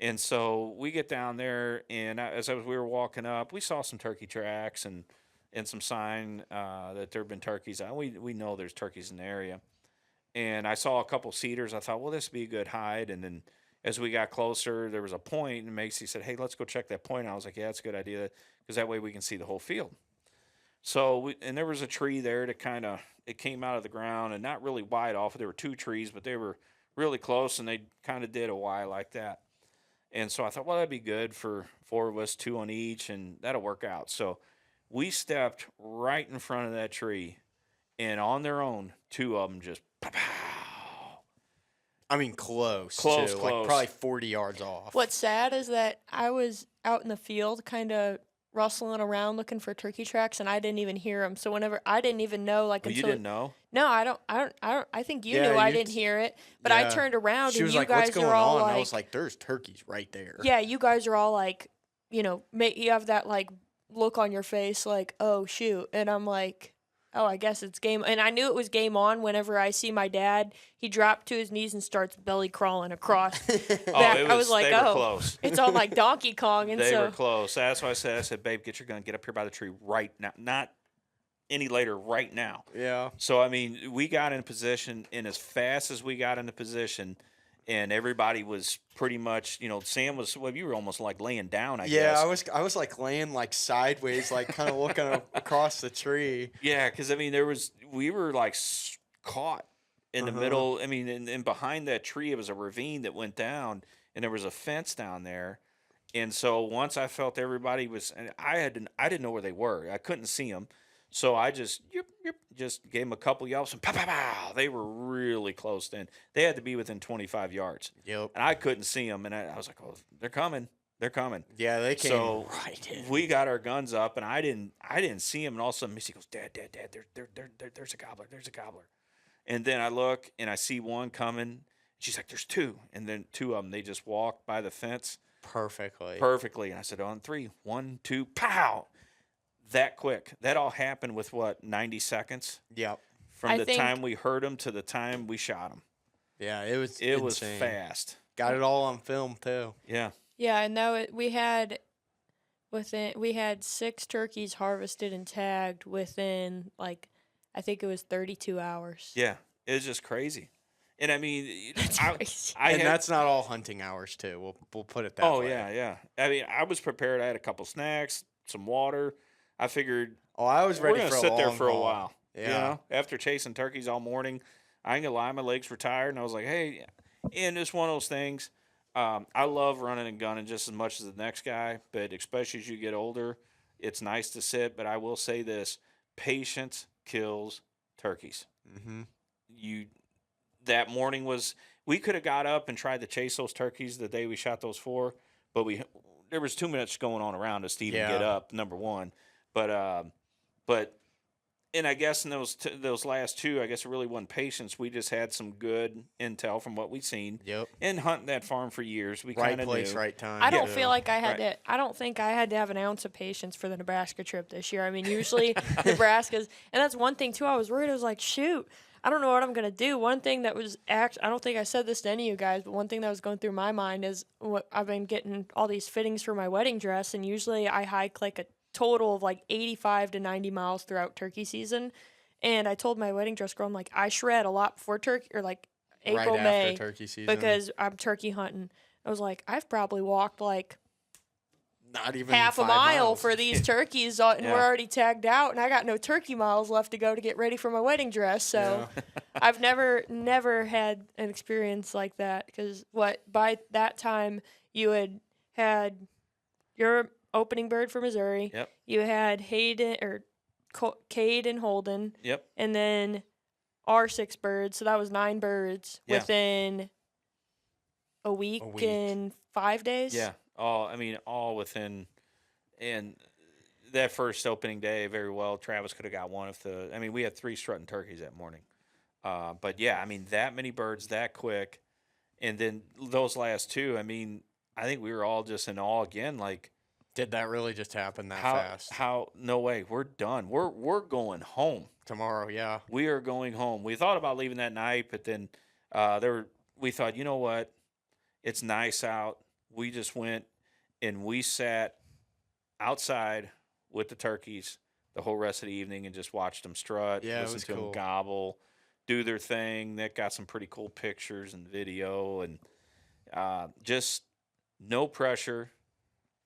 And so we get down there, and we were walking up, we saw some turkey tracks and some sign that there have been turkeys. We know there's turkeys in the area. And I saw a couple cedars. I thought, well, this would be a good hide. And then as we got closer, there was a point, and Macie said, hey, let's go check that point. And I was like, yeah, that's a good idea, because that way we can see the whole field. So, and there was a tree there that it came out of the ground, and not really wide off. There were 2 trees, but they were really close, and they kind of did a Y like that. And so I thought, well, that'd be good for 4 of us, 2 on each, and that'll work out. So we stepped right in front of that tree, and on their own, 2 of them just pow. I mean, close, like probably 40 yards off. What's sad is that I was out in the field kind of rustling around looking for turkey tracks, and I didn't even hear them. So whenever I didn't even know, until you didn't know? No, I don't. I think you knew I didn't hear it, but I turned around she and was you like, guys what's going are all on? like, I was like, there's turkeys right there. Yeah, you guys are all like, you have that like look on your face, like, oh shoot, and I'm like, oh, I guess it's game. And I knew it was game on whenever I see my dad. He dropped to his knees and starts belly crawling across. I was like, they were close. It's all like Donkey Kong. And they were close. That's why I said, babe, get your gun, get up here by the tree right now. Not any later, right now. Yeah. So, I mean, we got in position, and as fast as we got into position, and everybody was pretty much, Sam was, you were almost like laying down, I guess. Yeah, I was like laying like sideways, like kind of looking across the tree. Yeah, because, I mean, we were like caught in the middle. I mean, and behind that tree, it was a ravine that went down, and there was a fence down there. And so once I felt everybody was, and I didn't know where they were. I couldn't see them. So I just just gave them a couple yelps and pow, pow, pow. They were really close then. They had to be within 25 yards. Yep. And I couldn't see them. And I was like, oh, they're coming. They're coming. Yeah, they came so right in. We got our guns up, and I didn't see him. And all of a sudden, Macie goes, Dad, there's a gobbler. There's a gobbler. And then I look, and I see one coming. She's like, there's two. And then two of them, they just walked by the fence. Perfectly. And I said, on 3, 1, 2, pow. That quick. That all happened with, 90 seconds? Yep. From the time we heard them to the time we shot them. Yeah, it was fast. Got it all on film, too. Yeah. Yeah, and we had 6 turkeys harvested and tagged within, I think it was 32 hours. Yeah. It was just crazy. And I mean, crazy. That's not all hunting hours, too. We'll put it that way. Oh, yeah. I mean, I was prepared. I had a couple snacks, some water. I figured, I was ready we're for gonna sit there for a haul. while. Yeah. You know, after chasing turkeys all morning, I ain't gonna lie, my legs were tired, and I was like, hey, and it's one of those things. I love running and gunning just as much as the next guy, but especially as you get older, it's nice to sit. But I will say this: patience kills turkeys. Mm-hmm. That morning we could have got up and tried to chase those turkeys the day we shot those 4, but there was too much going on around us to even get up. Number one. But and I guess in those last 2, I guess it really wasn't patience. We just had some good intel from what we'd seen. Yep. And hunting that farm for years, we right kind of place, knew. right time. I don't feel like I had to. I don't think I had to have an ounce of patience for the Nebraska trip this year. I mean, usually Nebraska's, and that's one thing too. I was worried. I was like, shoot, I don't know what I'm gonna do. One thing that was I don't think I said this to any of you guys, but one thing that was going through my mind is what I've been getting all these fittings for my wedding dress, and usually I hike a total of 85 to 90 miles throughout turkey season. And I told my wedding dress girl, I'm like, I shred a lot before turkey, or April, right May, after turkey season, because I'm turkey hunting. I was like, I've probably walked not even half a 5 mile miles. for these turkeys, and we're already tagged out, and I got no turkey miles left to go to get ready for my wedding dress. So I've never had an experience like that, because by that time you had your opening bird for Missouri. Yep. You had Cade and Holden. Yep. And then our 6 birds, so that was 9 birds within a week and 5 days. Yeah. All within, and that first opening day, very well, Travis could have got one we had 3 strutting turkeys that morning. But yeah, that many birds that quick. And then those last 2, I think we were all just in awe again, did that really just happen that fast? No way. We're done. We're going home. Tomorrow, yeah. We are going home. We thought about leaving that night, but then we thought, you know what? It's nice out. We just went and we sat outside with the turkeys the whole rest of the evening and just watched them strut, listen to them gobble, do their thing. Nick got some pretty cool pictures and video, and just no pressure.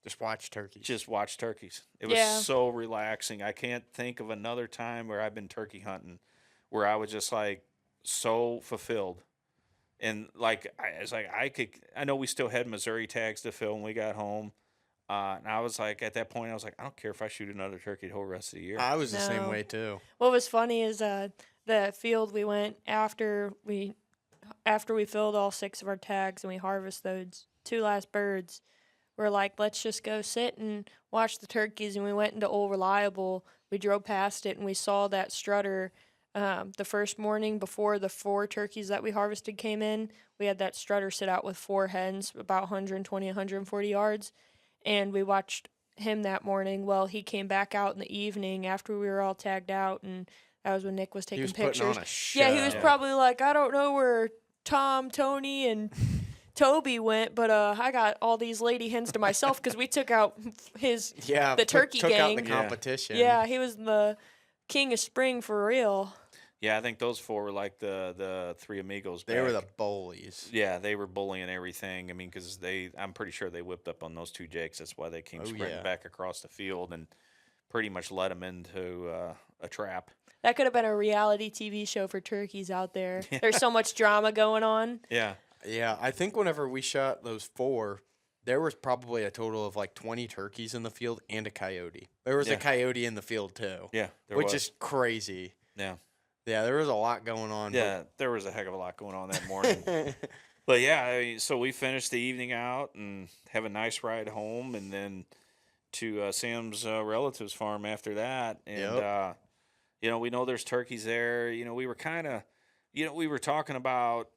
Just watch turkeys. It was so relaxing. I can't think of another time where I've been turkey hunting where I was just so fulfilled. And I know we still had Missouri tags to fill when we got home. And I was at that point, I was like, I don't care if I shoot another turkey the whole rest of the year. I was the same way too. What was funny is the field we went after we filled all 6 of our tags and we harvested those 2 last birds. We're like, let's just go sit and watch the turkeys. And we went into Old Reliable. We drove past it, and we saw that strutter the first morning before the 4 turkeys that we harvested came in. We had that strutter sit out with 4 hens, about 120, 140 yards. And we watched him that morning. Well, he came back out in the evening after we were all tagged out, and that was when Nick was taking pictures. Putting on a show. Yeah, he was probably like, I don't know where Tom, Tony, and Toby went, but I got all these lady hens to myself because we took out the turkey took gang. Out the competition. Yeah, he was the king of spring for real. Yeah, I think those 4 were the 3 Amigos. They were the bullies. Yeah, they were bullying everything. Because I'm pretty sure they whipped up on those 2 jakes. That's why they came sprinting back across the field and pretty much led them into a trap. That could have been a reality TV show for turkeys out there. There's so much drama going on. Yeah. Yeah, I think whenever we shot those 4, there was probably a total of like 20 turkeys in the field and a coyote. There was a coyote in the field too. Yeah, which is crazy. Yeah. Yeah, there was a lot going on. Yeah, there was a heck of a lot going on that morning. But yeah, I mean, so we finished the evening out and have a nice ride home, and then to Sam's relatives' farm after that. And you know, we know there's turkeys there. You know, we were kind of, you know, we were talking about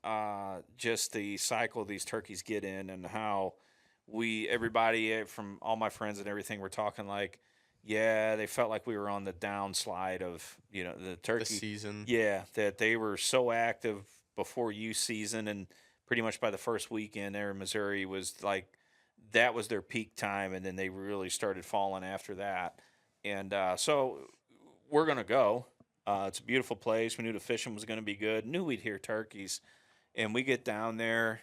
just the cycle these turkeys get in, and how everybody from all my friends and everything were talking like, yeah, they felt like we were on the downslide of, you know, the turkey season. Yeah, that they were so active before youth season, and pretty much by the first weekend there in Missouri was like, that was their peak time, and then they really started falling after that. And so we're going to go. It's a beautiful place. We knew the fishing was going to be good. Knew we'd hear turkeys. And we get down there.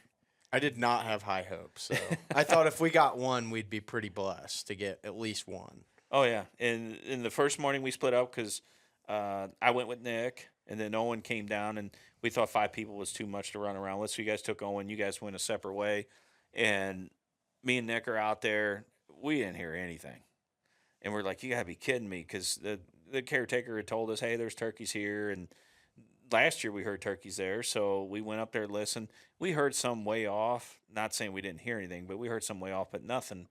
I did not have high hopes. So I thought if we got one, we'd be pretty blessed to get at least one. Oh, yeah. And in the first morning we split up because I went with Nick, and then Owen came down, and we thought 5 people was too much to run around with. So you guys took Owen. You guys went a separate way. And me and Nick are out there. We didn't hear anything. And we're like, you got to be kidding me, because the caretaker had told us, hey, there's turkeys here. And last year we heard turkeys there. So we went up there to listen. We heard some way off. Not saying we didn't hear anything, but we heard some way off, but nothing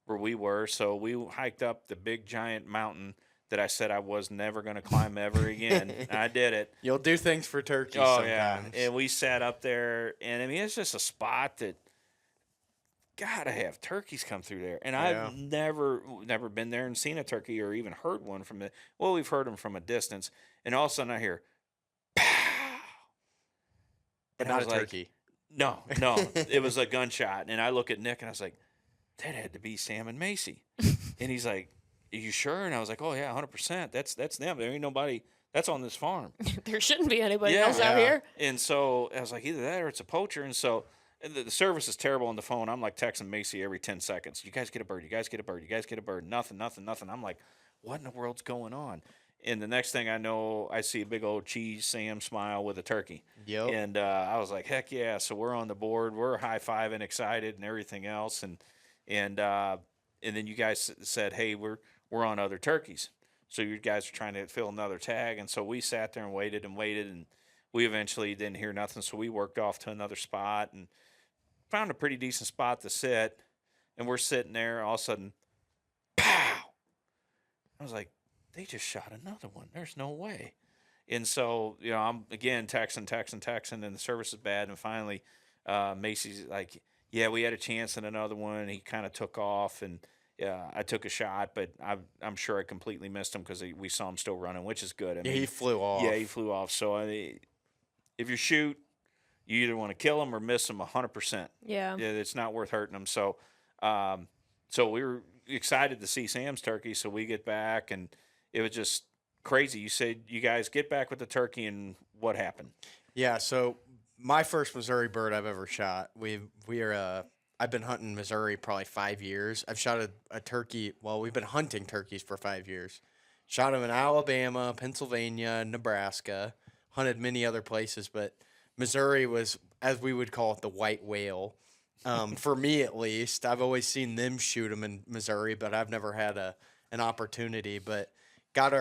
where we were. So we hiked up the big giant mountain that I said I was never going to climb ever again. I did it. You'll do things for turkeys sometimes. Yeah. And we sat up there, and I mean, it's just a spot that gotta have turkeys come through there. And I've never been there and seen a turkey or even heard one from the, well, we've heard them from a distance. And all of a sudden I hear, pow! But and not a turkey. No, it was a gunshot. And I look at Nick and I was like, that had to be Sam and Macie. And he's like, are you sure? And I was like, oh yeah, 100%. That's them. There ain't nobody. That's on this farm. There shouldn't be anybody else out here. And so I was like, either that or it's a poacher. And so the service is terrible on the phone. I'm like texting Macie every 10 seconds. You guys get a bird. You guys get a bird. You guys get a bird. Nothing. I'm like, what in the world's going on? And the next thing I know, I see a big old cheese Sam smile with a turkey. Yep. And I was like, heck yeah. So we're on the board. We're high-fiving, excited, and everything else. And then you guys said, hey, we're on other turkeys. So you guys are trying to fill another tag. And so we sat there and waited, and we eventually didn't hear nothing. So we worked off to another spot and found a pretty decent spot to sit. And we're sitting there. All of a sudden, pow! I was like, they just shot another one. There's no way. And so, you know, I'm, again, texting, and the service is bad. And finally, Macie's like, yeah, we had a chance in another one. And he kind of took off, and I took a shot, but I'm sure I completely missed him because we saw him still running, which is good. I mean, he flew off. Yeah, he flew off. So, I mean, if you shoot, you either want to kill him or miss him 100%. Yeah. It's not worth hurting him. So, so we were excited to see Sam's turkey. So we get back, and it was just crazy. You said you guys get back with the turkey, and what happened? Yeah. So my first Missouri bird I've ever shot. I've been hunting Missouri probably 5 years. I've shot a turkey. Well, we've been hunting turkeys for 5 years. Shot them in Alabama, Pennsylvania, Nebraska. Hunted many other places, but Missouri was, as we would call it, the white whale. For me, at least, I've always seen them shoot them in Missouri, but I've never had an opportunity. But got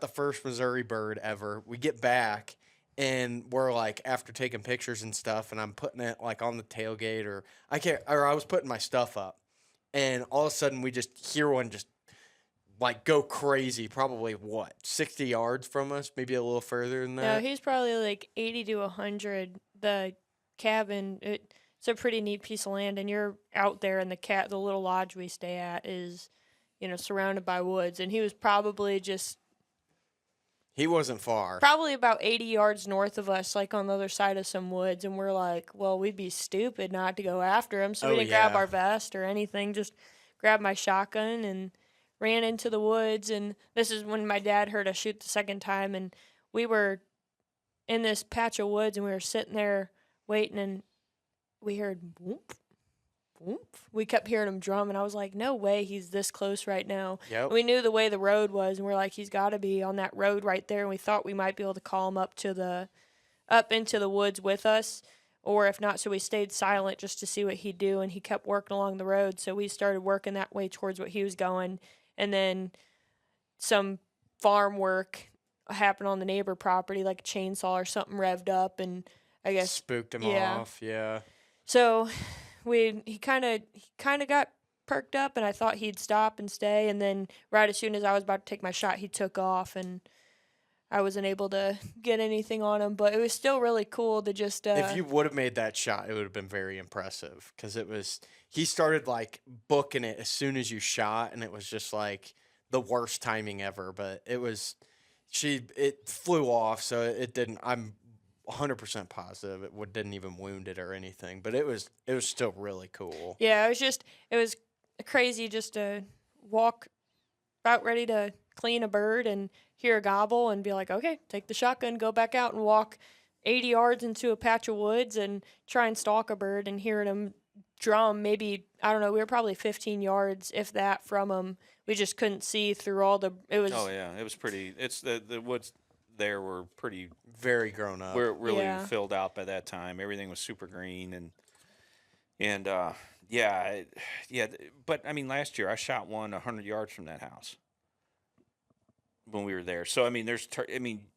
the first Missouri bird ever. We get back, and we're like, after taking pictures and stuff, and I'm putting it like on the tailgate, or I was putting my stuff up, and all of a sudden we just hear one just like go crazy. Probably 60 yards from us, maybe a little further than that. No, he's probably like 80 to 100. The cabin, it's a pretty neat piece of land, and you're out there, and the little lodge we stay at is, you know, surrounded by woods, and he was probably just. He wasn't far. Probably about 80 yards north of us, like on the other side of some woods, and we're like, well, we'd be stupid not to go after him, so we didn't grab our vest or anything, just grabbed my shotgun and ran into the woods. And this is when my dad heard us shoot the second time, and we were in this patch of woods, and we were sitting there waiting, and we heard whoop, whoomp. We kept hearing him drum, and I was like, no way he's this close right now. Yep. We knew the way the road was, and we're like, he's got to be on that road right there. And we thought we might be able to call him up into the woods with us, or if not, so we stayed silent just to see what he'd do, and he kept working along the road. So we started working that way towards what he was going, and then some farm work happened on the neighbor property, like a chainsaw or something revved up, and I guess spooked him yeah. off. Yeah. So he kind of got perked up, and I thought he'd stop and stay, and then right as soon as I was about to take my shot, he took off, and I wasn't able to get anything on him. But it was still really cool to just. If you would have made that shot, it would have been very impressive because he started like booking it as soon as you shot, and it was just like the worst timing ever. But it flew off, so it didn't. I'm 100% positive it didn't even wound it or anything, but it was still really cool. Yeah, it was crazy just to walk about ready to clean a bird and hear a gobble and be like, okay, take the shotgun, go back out and walk 80 yards into a patch of woods and try and stalk a bird, and hearing him drum maybe, I don't know, we were probably 15 yards, if that, from him. We just couldn't see through all it was. Oh, yeah, it was pretty. It's the woods there were pretty. Very grown up. We're really filled out by that time. Everything was super green and yeah. But I mean, last year I shot one 100 yards from that house when we were there. So I mean,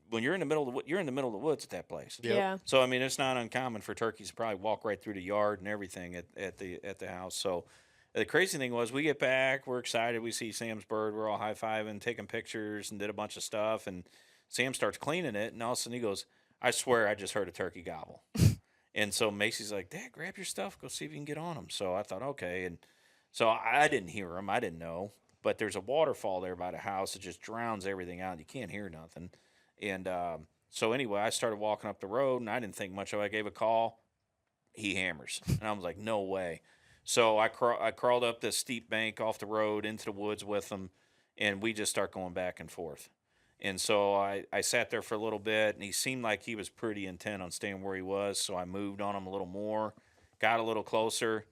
when you're in the middle of the woods at that place. Yep. Yeah. So I mean, it's not uncommon for turkeys to probably walk right through the yard and everything at the house. So the crazy thing was, we get back, we're excited, we see Sam's bird, we're all high fiving, taking pictures, and did a bunch of stuff, and Sam starts cleaning it, and all of a sudden he goes, I swear I just heard a turkey gobble. And so Macie's like, Dad, grab your stuff, go see if you can get on them. So I thought, okay. And so I didn't hear him. I didn't know. But there's a waterfall there by the house that just drowns everything out. You can't hear nothing. And so anyway, I started walking up the road, and I didn't think much of it. I gave a call. He hammers. And I was like, no way. So I crawled up this steep bank off the road into the woods with him, and we just start going back and forth. And so I sat there for a little bit, and he seemed like he was pretty intent on staying where he was, so I moved on him a little more, got a little closer,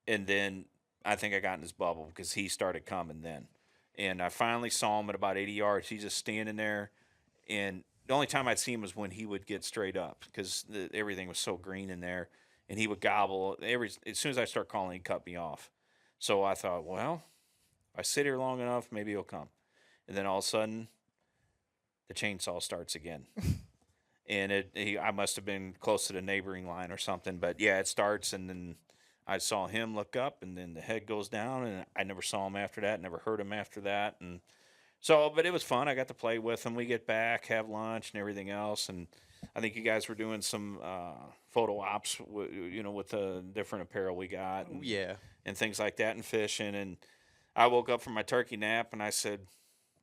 and then I think I got in his bubble because he started coming then. And I finally saw him at about 80 yards. He's just standing there, and the only time I'd see him was when he would get straight up because everything was so green in there, and he would gobble. As soon as I start calling, he'd cut me off. So I thought, well, if I sit here long enough, maybe he'll come. And then all of a sudden, the chainsaw starts again. And I must have been close to the neighboring line or something. But, yeah, it starts, and then I saw him look up, and then the head goes down, and I never saw him after that, never heard him after that. And so, but it was fun. I got to play with him. We get back, have lunch and everything else. And I think you guys were doing some photo ops, with the different apparel we got. And, and things like that, and fishing. And I woke up from my turkey nap, and I said,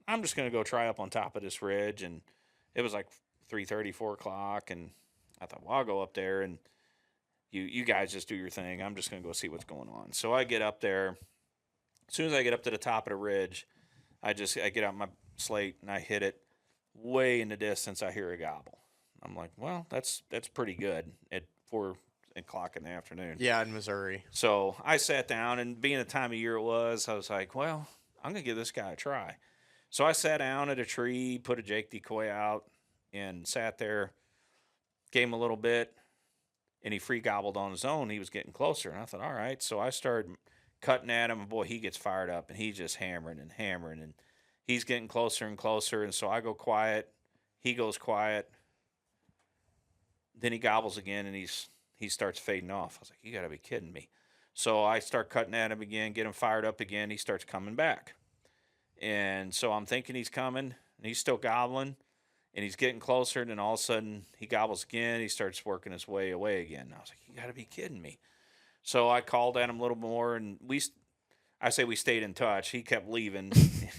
I'm just going to go try up on top of this ridge. And it was like 3:30, 4 o'clock. And I thought, well, I'll go up there, and you guys just do your thing. I'm just going to go see what's going on. So I get up there. As soon as I get up to the top of the ridge, I get out my slate, and I hit it way in the distance. I hear a gobble. I'm like, well, that's pretty good at 4 o'clock in the afternoon. Yeah, in Missouri. So I sat down, and being the time of year it was, I was like, well, I'm going to give this guy a try. So I sat down at a tree, put a Jake decoy out, and sat there, gave him a little bit, and he free gobbled on his own. He was getting closer, and I thought, all right. So I started cutting at him, and boy, he gets fired up, and he's just hammering, and he's getting closer and closer. And so I go quiet, he goes quiet, then he gobbles again, and he starts fading off. I was like, you got to be kidding me. So I start cutting at him again, get him fired up again. He starts coming back. And so I'm thinking he's coming, and he's still gobbling, and he's getting closer. And then all of a sudden, he gobbles again. He starts working his way away again. I was like, you got to be kidding me. So I called at him a little more, and we stayed in touch. He kept leaving.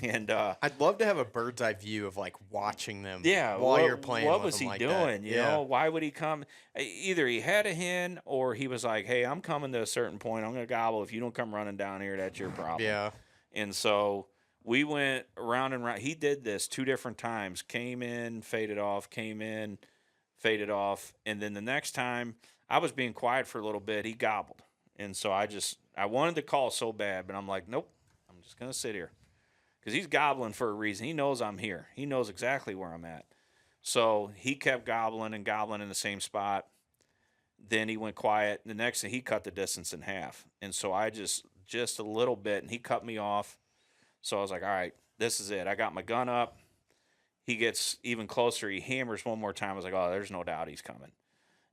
And I'd love to have a bird's eye view of, like, watching them while you're playing what with was them he like doing? that. You know, why would he come? Either he had a hen, or he was like, hey, I'm coming to a certain point. I'm going to gobble. If you don't come running down here, that's your problem. Yeah. And so we went around and around. He did this 2 different times. Came in, faded off, came in, faded off. And then the next time, I was being quiet for a little bit. He gobbled. And so I wanted to call so bad, but I'm like, nope, I'm just going to sit here. Because he's gobbling for a reason. He knows I'm here. He knows exactly where I'm at. So he kept gobbling and gobbling in the same spot. Then he went quiet. The next thing, he cut the distance in half. And so I just a little bit, and he cut me off. So I was like, all right, this is it. I got my gun up. He gets even closer. He hammers one more time. I was like, oh, there's no doubt he's coming.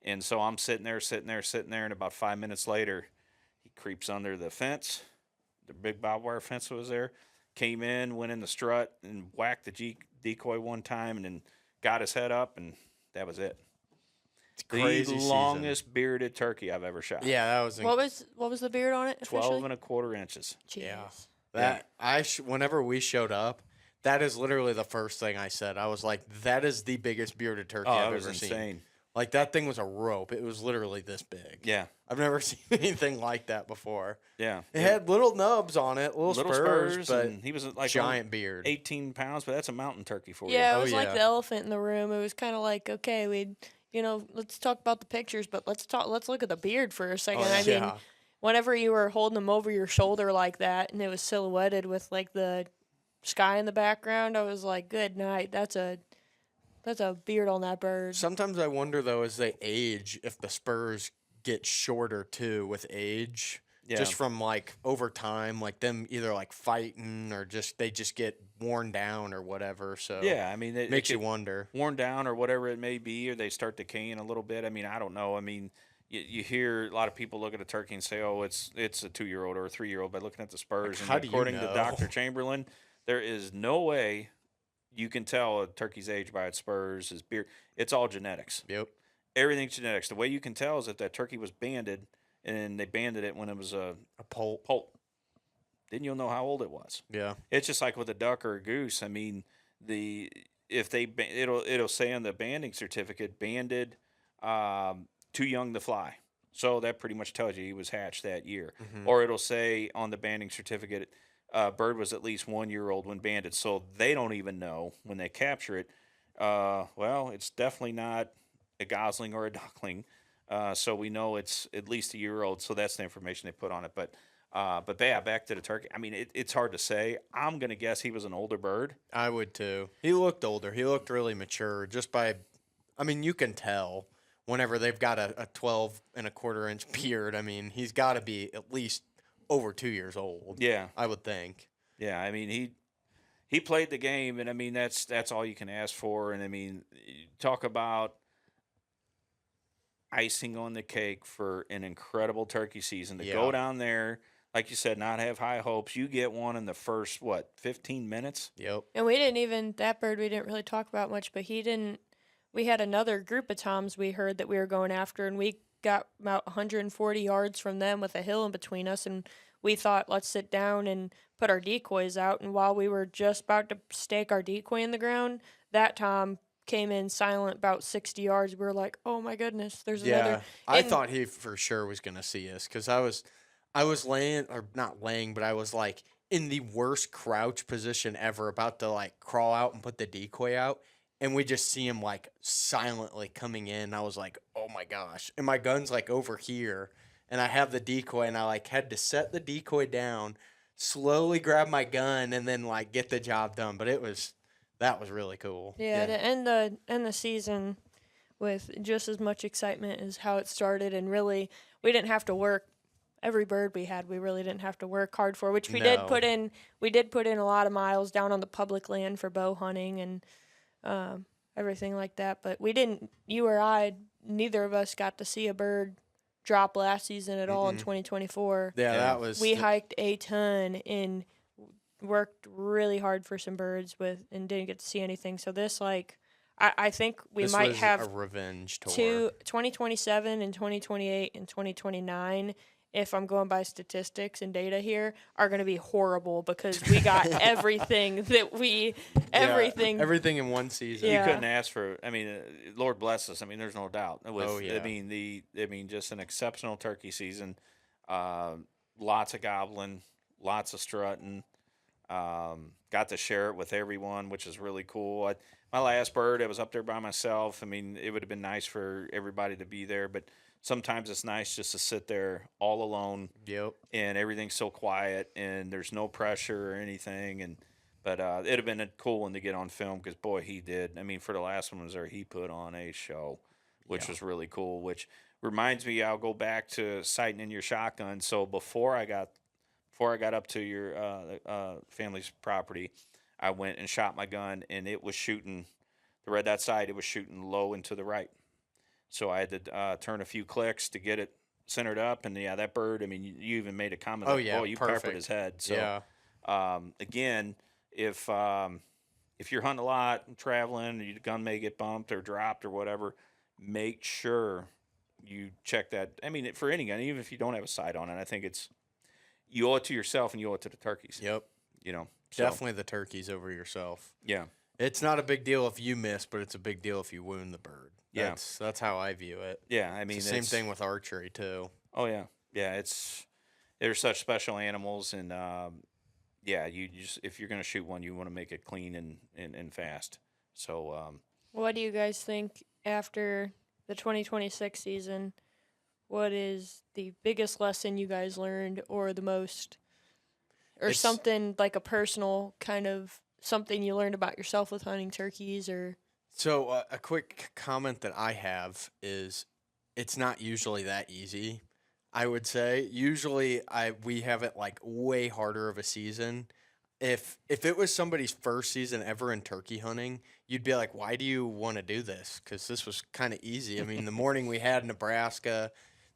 And so I'm sitting there. And about 5 minutes later, he creeps under the fence. The big barbed wire fence was there. Came in, went in the strut, and whacked the decoy one time, and then got his head up, and that was it. It's crazy. The longest bearded turkey I've ever shot. Yeah, that was. What was the beard on it? 12 1/4 inches. Jeez. Yeah. Whenever we showed up, that is literally the first thing I said. I was like, that is the biggest bearded turkey I've ever seen. Insane. Like, that thing was a rope. It was literally this big. Yeah. I've never seen anything like that before. Yeah. It had little nubs on it, little spurs, but and he was like giant beard. 18 pounds, but that's a mountain turkey for you. Yeah, it was like the elephant in the room. It was kind of like, okay, let's talk about the pictures, but let's look at the beard for a second. I mean, whenever you were holding him over your shoulder like that, and it was silhouetted with like the sky in the background, I was like, good night. That's a beard on that bird. Sometimes I wonder though, as they age, if the spurs get shorter too with age. Yeah. Just from like over time, like them either like fighting or they just get worn down or whatever. So yeah, I mean, it makes you wonder. Worn down or whatever it may be, or they start decaying a little bit. I mean, I don't know. I mean, you hear a lot of people look at a turkey and say, "Oh, it's a 2-year-old or a 3-year-old" by looking at the spurs. Like, and according to Dr. Chamberlain, there is no way you can tell a turkey's age by its spurs, his beard. It's all genetics. Yep. Everything's genetics. The way you can tell is if that turkey was banded, and they banded it when it was a poult. Then you'll know how old it was. Yeah. It's just like with a duck or a goose. I mean, it'll say on the banding certificate, banded, too young to fly. So that pretty much tells you he was hatched that year. Mm-hmm. Or it'll say on the banding certificate, bird was at least 1 year old when banded. So they don't even know when they capture it. Well, it's definitely not a gosling or a duckling. So we know it's at least a year old. So that's the information they put on it. But yeah, back to the turkey. I mean, it's hard to say. I'm going to guess he was an older bird. I would too. He looked older. He looked really mature just by, I mean, you can tell whenever they've got a 12 1/4 inch beard. I mean, he's got to be at least over 2 years old. Yeah. I would think. Yeah. I mean, he played the game, and I mean, that's all you can ask for. And I mean, talk about icing on the cake for an incredible turkey season to go down there, like you said, not have high hopes. You get one in the first 15 minutes. Yep. And that bird we didn't really talk about much, but we had another group of toms we heard that we were going after, and we got about 140 yards from them with a hill in between us, and we thought, let's sit down and put our decoys out. And while we were just about to stake our decoy in the ground, that tom came in silent about 60 yards. We were like, oh my goodness, there's another. I thought he for sure was going to see us, because I was laying, or not laying, but I was like in the worst crouch position ever, about to like crawl out and put the decoy out. And we just see him like silently coming in. I was like, oh my gosh. And my gun's like over here, and I have the decoy, and I like had to set the decoy down, slowly grab my gun, and then like get the job done. But that was really cool. Yeah, to end the season with just as much excitement as how it started, and really we didn't have to work every bird we had. We really didn't have to work hard for, which we did put in. We did put in a lot of miles down on the public land for bow hunting and everything like that. But we didn't. You or I, neither of us got to see a bird drop last season at all in 2024. Yeah, that was. We hiked a ton and worked really hard for some birds and didn't get to see anything. So this, I think this might have a revenge tour. 2027 and 2028 and 2029, if I'm going by statistics and data here, are going to be horrible, because we got everything everything in one season. You couldn't ask for. I mean, Lord bless us. I mean, there's no doubt. Yeah. I mean, just an exceptional turkey season. Lots of gobbling, lots of strutting. Got to share it with everyone, which is really cool. My last bird, I was up there by myself. I mean, it would have been nice for everybody to be there, but sometimes it's nice just to sit there all alone. Yep. And everything's so quiet and there's no pressure or anything. But it'd have been a cool one to get on film because, boy, he did. I mean, for the last one was there, he put on a show, which was really cool, which reminds me, I'll go back to sighting in your shotgun. So before I got up to your family's property, I went and shot my gun, and it was shooting the red dot sight. It was shooting low and to the right. So I had to turn a few clicks to get it centered up. And, yeah, that bird, I mean, you even made a comment. Oh, yeah, you perfect. peppered his head. So, yeah. Again, if you're hunting a lot and traveling, your gun may get bumped or dropped or whatever, make sure you check that. I mean, for any gun, even if you don't have a sight on it, I think you owe it to yourself and you owe it to the turkeys. Yep. So, Definitely the turkeys over yourself. Yeah. It's not a big deal if you miss, but it's a big deal if you wound the bird. Yeah. That's how I view it. Yeah, I mean, It's the same thing with archery too. Oh yeah, yeah. They're such special animals, and yeah, you just, if you're gonna shoot one, you want to make it clean and fast. So What do you guys think after the 2026 season? What is the biggest lesson you guys learned, or the most, or something like a personal kind of something you learned about yourself with hunting turkeys, or? So a quick comment that I have is it's not usually that easy. I would say usually we have it like way harder of a season. If it was somebody's first season ever in turkey hunting, you'd be like, why do you want to do this? Because this was kind of easy. I mean, the morning we had Nebraska,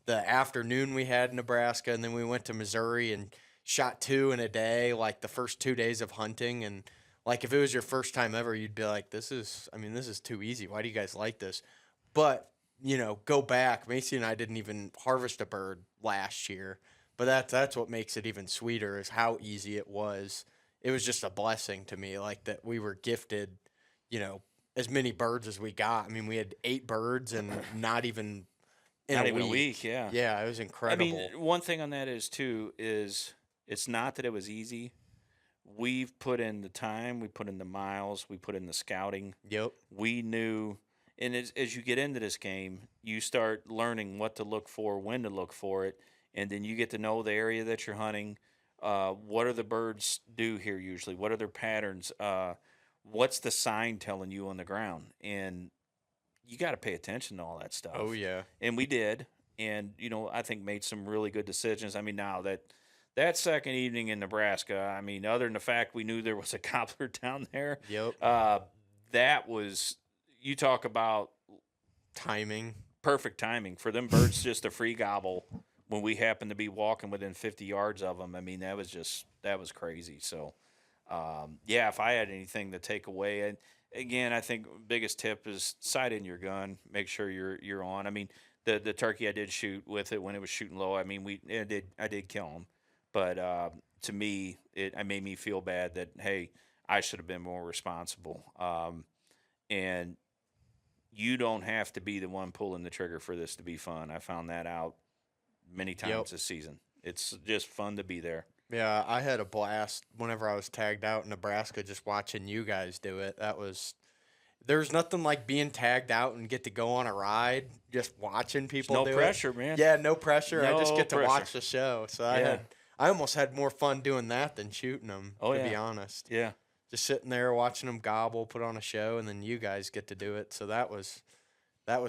the afternoon we had Nebraska, and then we went to Missouri and shot 2 in a day, like the first 2 days of hunting. And like if it was your first time ever, you'd be like, this is too easy. Why do you guys like this? But, go back. Macie and I didn't even harvest a bird last year. But that's what makes it even sweeter is how easy it was. It was just a blessing to me, like that we were gifted, as many birds as we got. I mean, we had 8 birds and not even a week. Yeah. Yeah, it was incredible. I mean, one thing on that is it's not that it was easy. We've put in the time, we put in the miles, we put in the scouting. Yep. We knew, and as you get into this game, you start learning what to look for, when to look for it, and then you get to know the area that you're hunting. What do the birds do here usually? What are their patterns? What's the sign telling you on the ground? And you got to pay attention to all that stuff. Oh, yeah. And we did. And, I think made some really good decisions. I mean, now that second evening in Nebraska, I mean, other than the fact we knew there was a gobbler down there. Yep. That was, you talk about timing. Perfect timing for them birds just a free gobble when we happened to be walking within 50 yards of them. I mean, that was crazy. So, yeah, if I had anything to take away, and again, I think biggest tip is sight in your gun. Make sure you're on. I mean, the turkey I did shoot with it when it was shooting low. I mean, I did kill him, but to me, it made me feel bad that, hey, I should have been more responsible. And you don't have to be the one pulling the trigger for this to be fun. I found that out many times this season. It's just fun to be there. Yeah, I had a blast whenever I was tagged out in Nebraska just watching you guys do it. There's nothing like being tagged out and get to go on a ride, just watching people do it. No pressure, man. Yeah, no pressure. I just get to pressure. watch the show. So I almost had more fun doing that than shooting them, to be honest. Yeah. Just sitting there watching them gobble, put on a show, and then you guys get to do it. So that was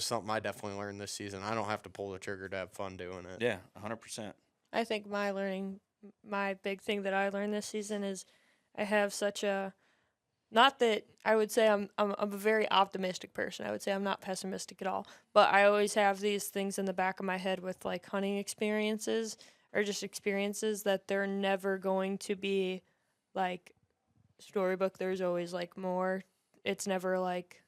something I definitely learned this season. I don't have to pull the trigger to have fun doing it. Yeah, 100%. I think my big thing that I learned this season is I have such a, not that I would say I'm a very optimistic person. I would say I'm not pessimistic at all. But I always have these things in the back of my head with like hunting experiences or just experiences that they're never going to be like storybook. There's always like more. It's never like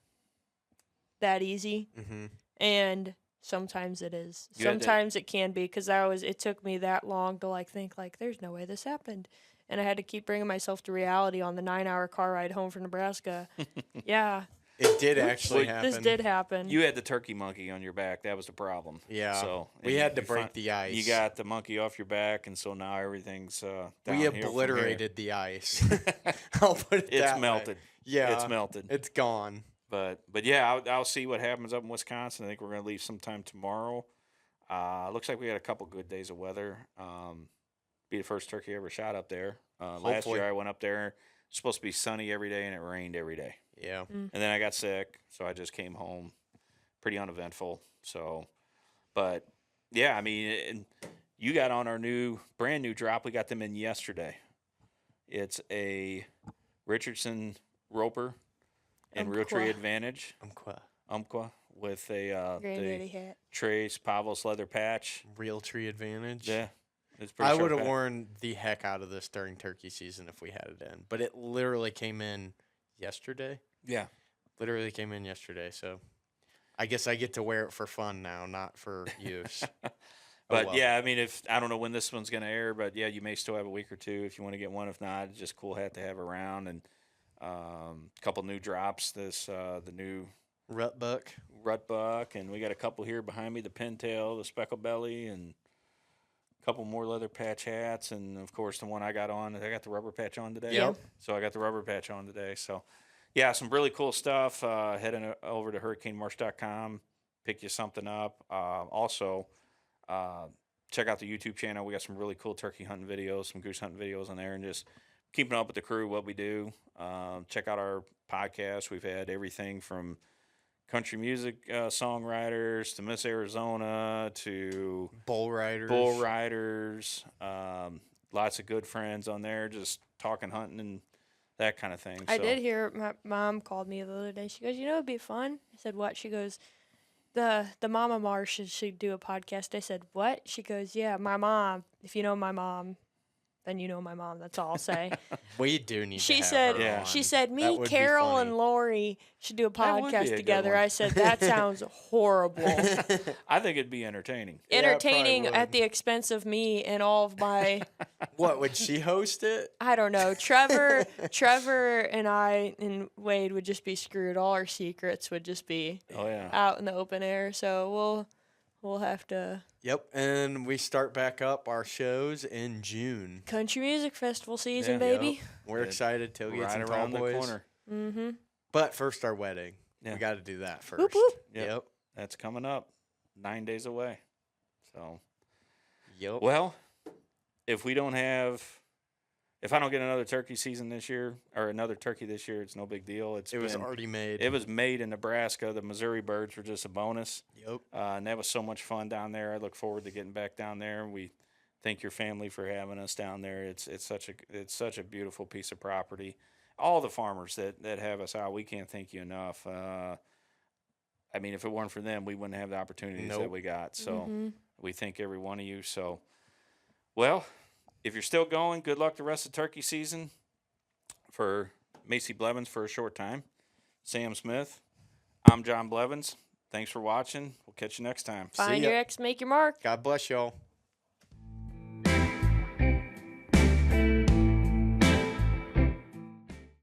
that easy. Mm-hmm. And sometimes it is. Sometimes it can be, because it took me that long to like think like there's no way this happened, and I had to keep bringing myself to reality on the 9-hour car ride home from Nebraska. Yeah, it did actually happen. This did happen. You had the turkey monkey on your back. That was the problem. Yeah. So we had to break the ice. You got the monkey off your back, and so now everything's down. We obliterated the ice. I'll put it that way. Melted. Yeah, it's melted. It's gone. But yeah, I'll see what happens up in Wisconsin. I think we're going to leave sometime tomorrow. Looks like we had a couple good days of weather. Be the first turkey I ever shot up there. Last Hopefully. year I went up there. It's supposed to be sunny every day, and it rained every day. Yeah. And then I got sick, so I just came home. Pretty uneventful. So, but yeah, I mean, and you got on our brand new drop. We got them in yesterday. It's a Richardson Roper and Realtree Advantage. Umpqua with a Granddaddy hat. Trace Pavos leather patch. Realtree Advantage. Yeah. It's pretty I sharp would have pack. worn the heck out of this during turkey season if we had it in. But it literally came in yesterday. Yeah. Literally came in yesterday. So I guess I get to wear it for fun now, not for use. But yeah, I mean, I don't know when this one's going to air, but yeah, you may still have a week or two if you want to get one. If not, it's just a cool hat to have around. And a couple new drops. The new Rut buck, and we got a couple here behind me: the pintail, the speckle belly, and a couple more leather patch hats, and of course the one I got on. I got the rubber patch on today. Yep. So I got the rubber patch on today. So yeah, some really cool stuff. Heading over to hurricanemarsh.com, pick you something up. Also. Check out the YouTube channel. We got some really cool turkey hunting videos, some goose hunting videos on there, and just keeping up with the crew, what we do. Check out our podcast. We've had everything from country music songwriters to Miss Arizona to bull riders. Lots of good friends on there, just talking hunting and that kind of thing. I did hear my mom called me the other day. She goes, it'd be fun. I said, what? She goes, the Mama Marsh should do a podcast. I said, what? She goes, yeah, my mom. If you know my mom, then you know my mom. That's all I'll say. We do need she to have said, her on. She said, That me, would be Carol, funny. and Lori should do a That would be a podcast good together. one. I said, that sounds horrible. I think it'd be entertaining. Yeah, it probably Entertaining would. at the expense of me and all of my, What, would she host it? I don't know. Trevor and I and Wade would just be screwed. All our secrets would just be Oh yeah. out in the open air. So we'll have to. Yep, and we start back up our shows in June. Country music festival season, Yeah. baby. Yep. We're excited. Tailgates Right and around Tall the Boys. corner. Mm-hmm. But first, our wedding. Yeah. We got to do that first. Whoop, whoop. Yep. That's coming up 9 days away. So, Yep. well, if I don't get another turkey season this year or another turkey this year, it's no big deal. It was already made. It was made in Nebraska. The Missouri birds were just a bonus. Yep. And that was so much fun down there. I look forward to getting back down there. We thank your family for having us down there. It's such a beautiful piece of property. All the farmers that have us out, we can't thank you enough. I mean, if it weren't for them, we wouldn't have the opportunities that Nope. we got. So Mm-hmm. we thank every one of you. So, well, if you're still going, good luck the rest of turkey season. For Macie Blevins for a short time, Sam Smith, I'm Jon Blevins. Thanks for watching. We'll catch you next time. Find ya. your X, make your mark. God bless y'all.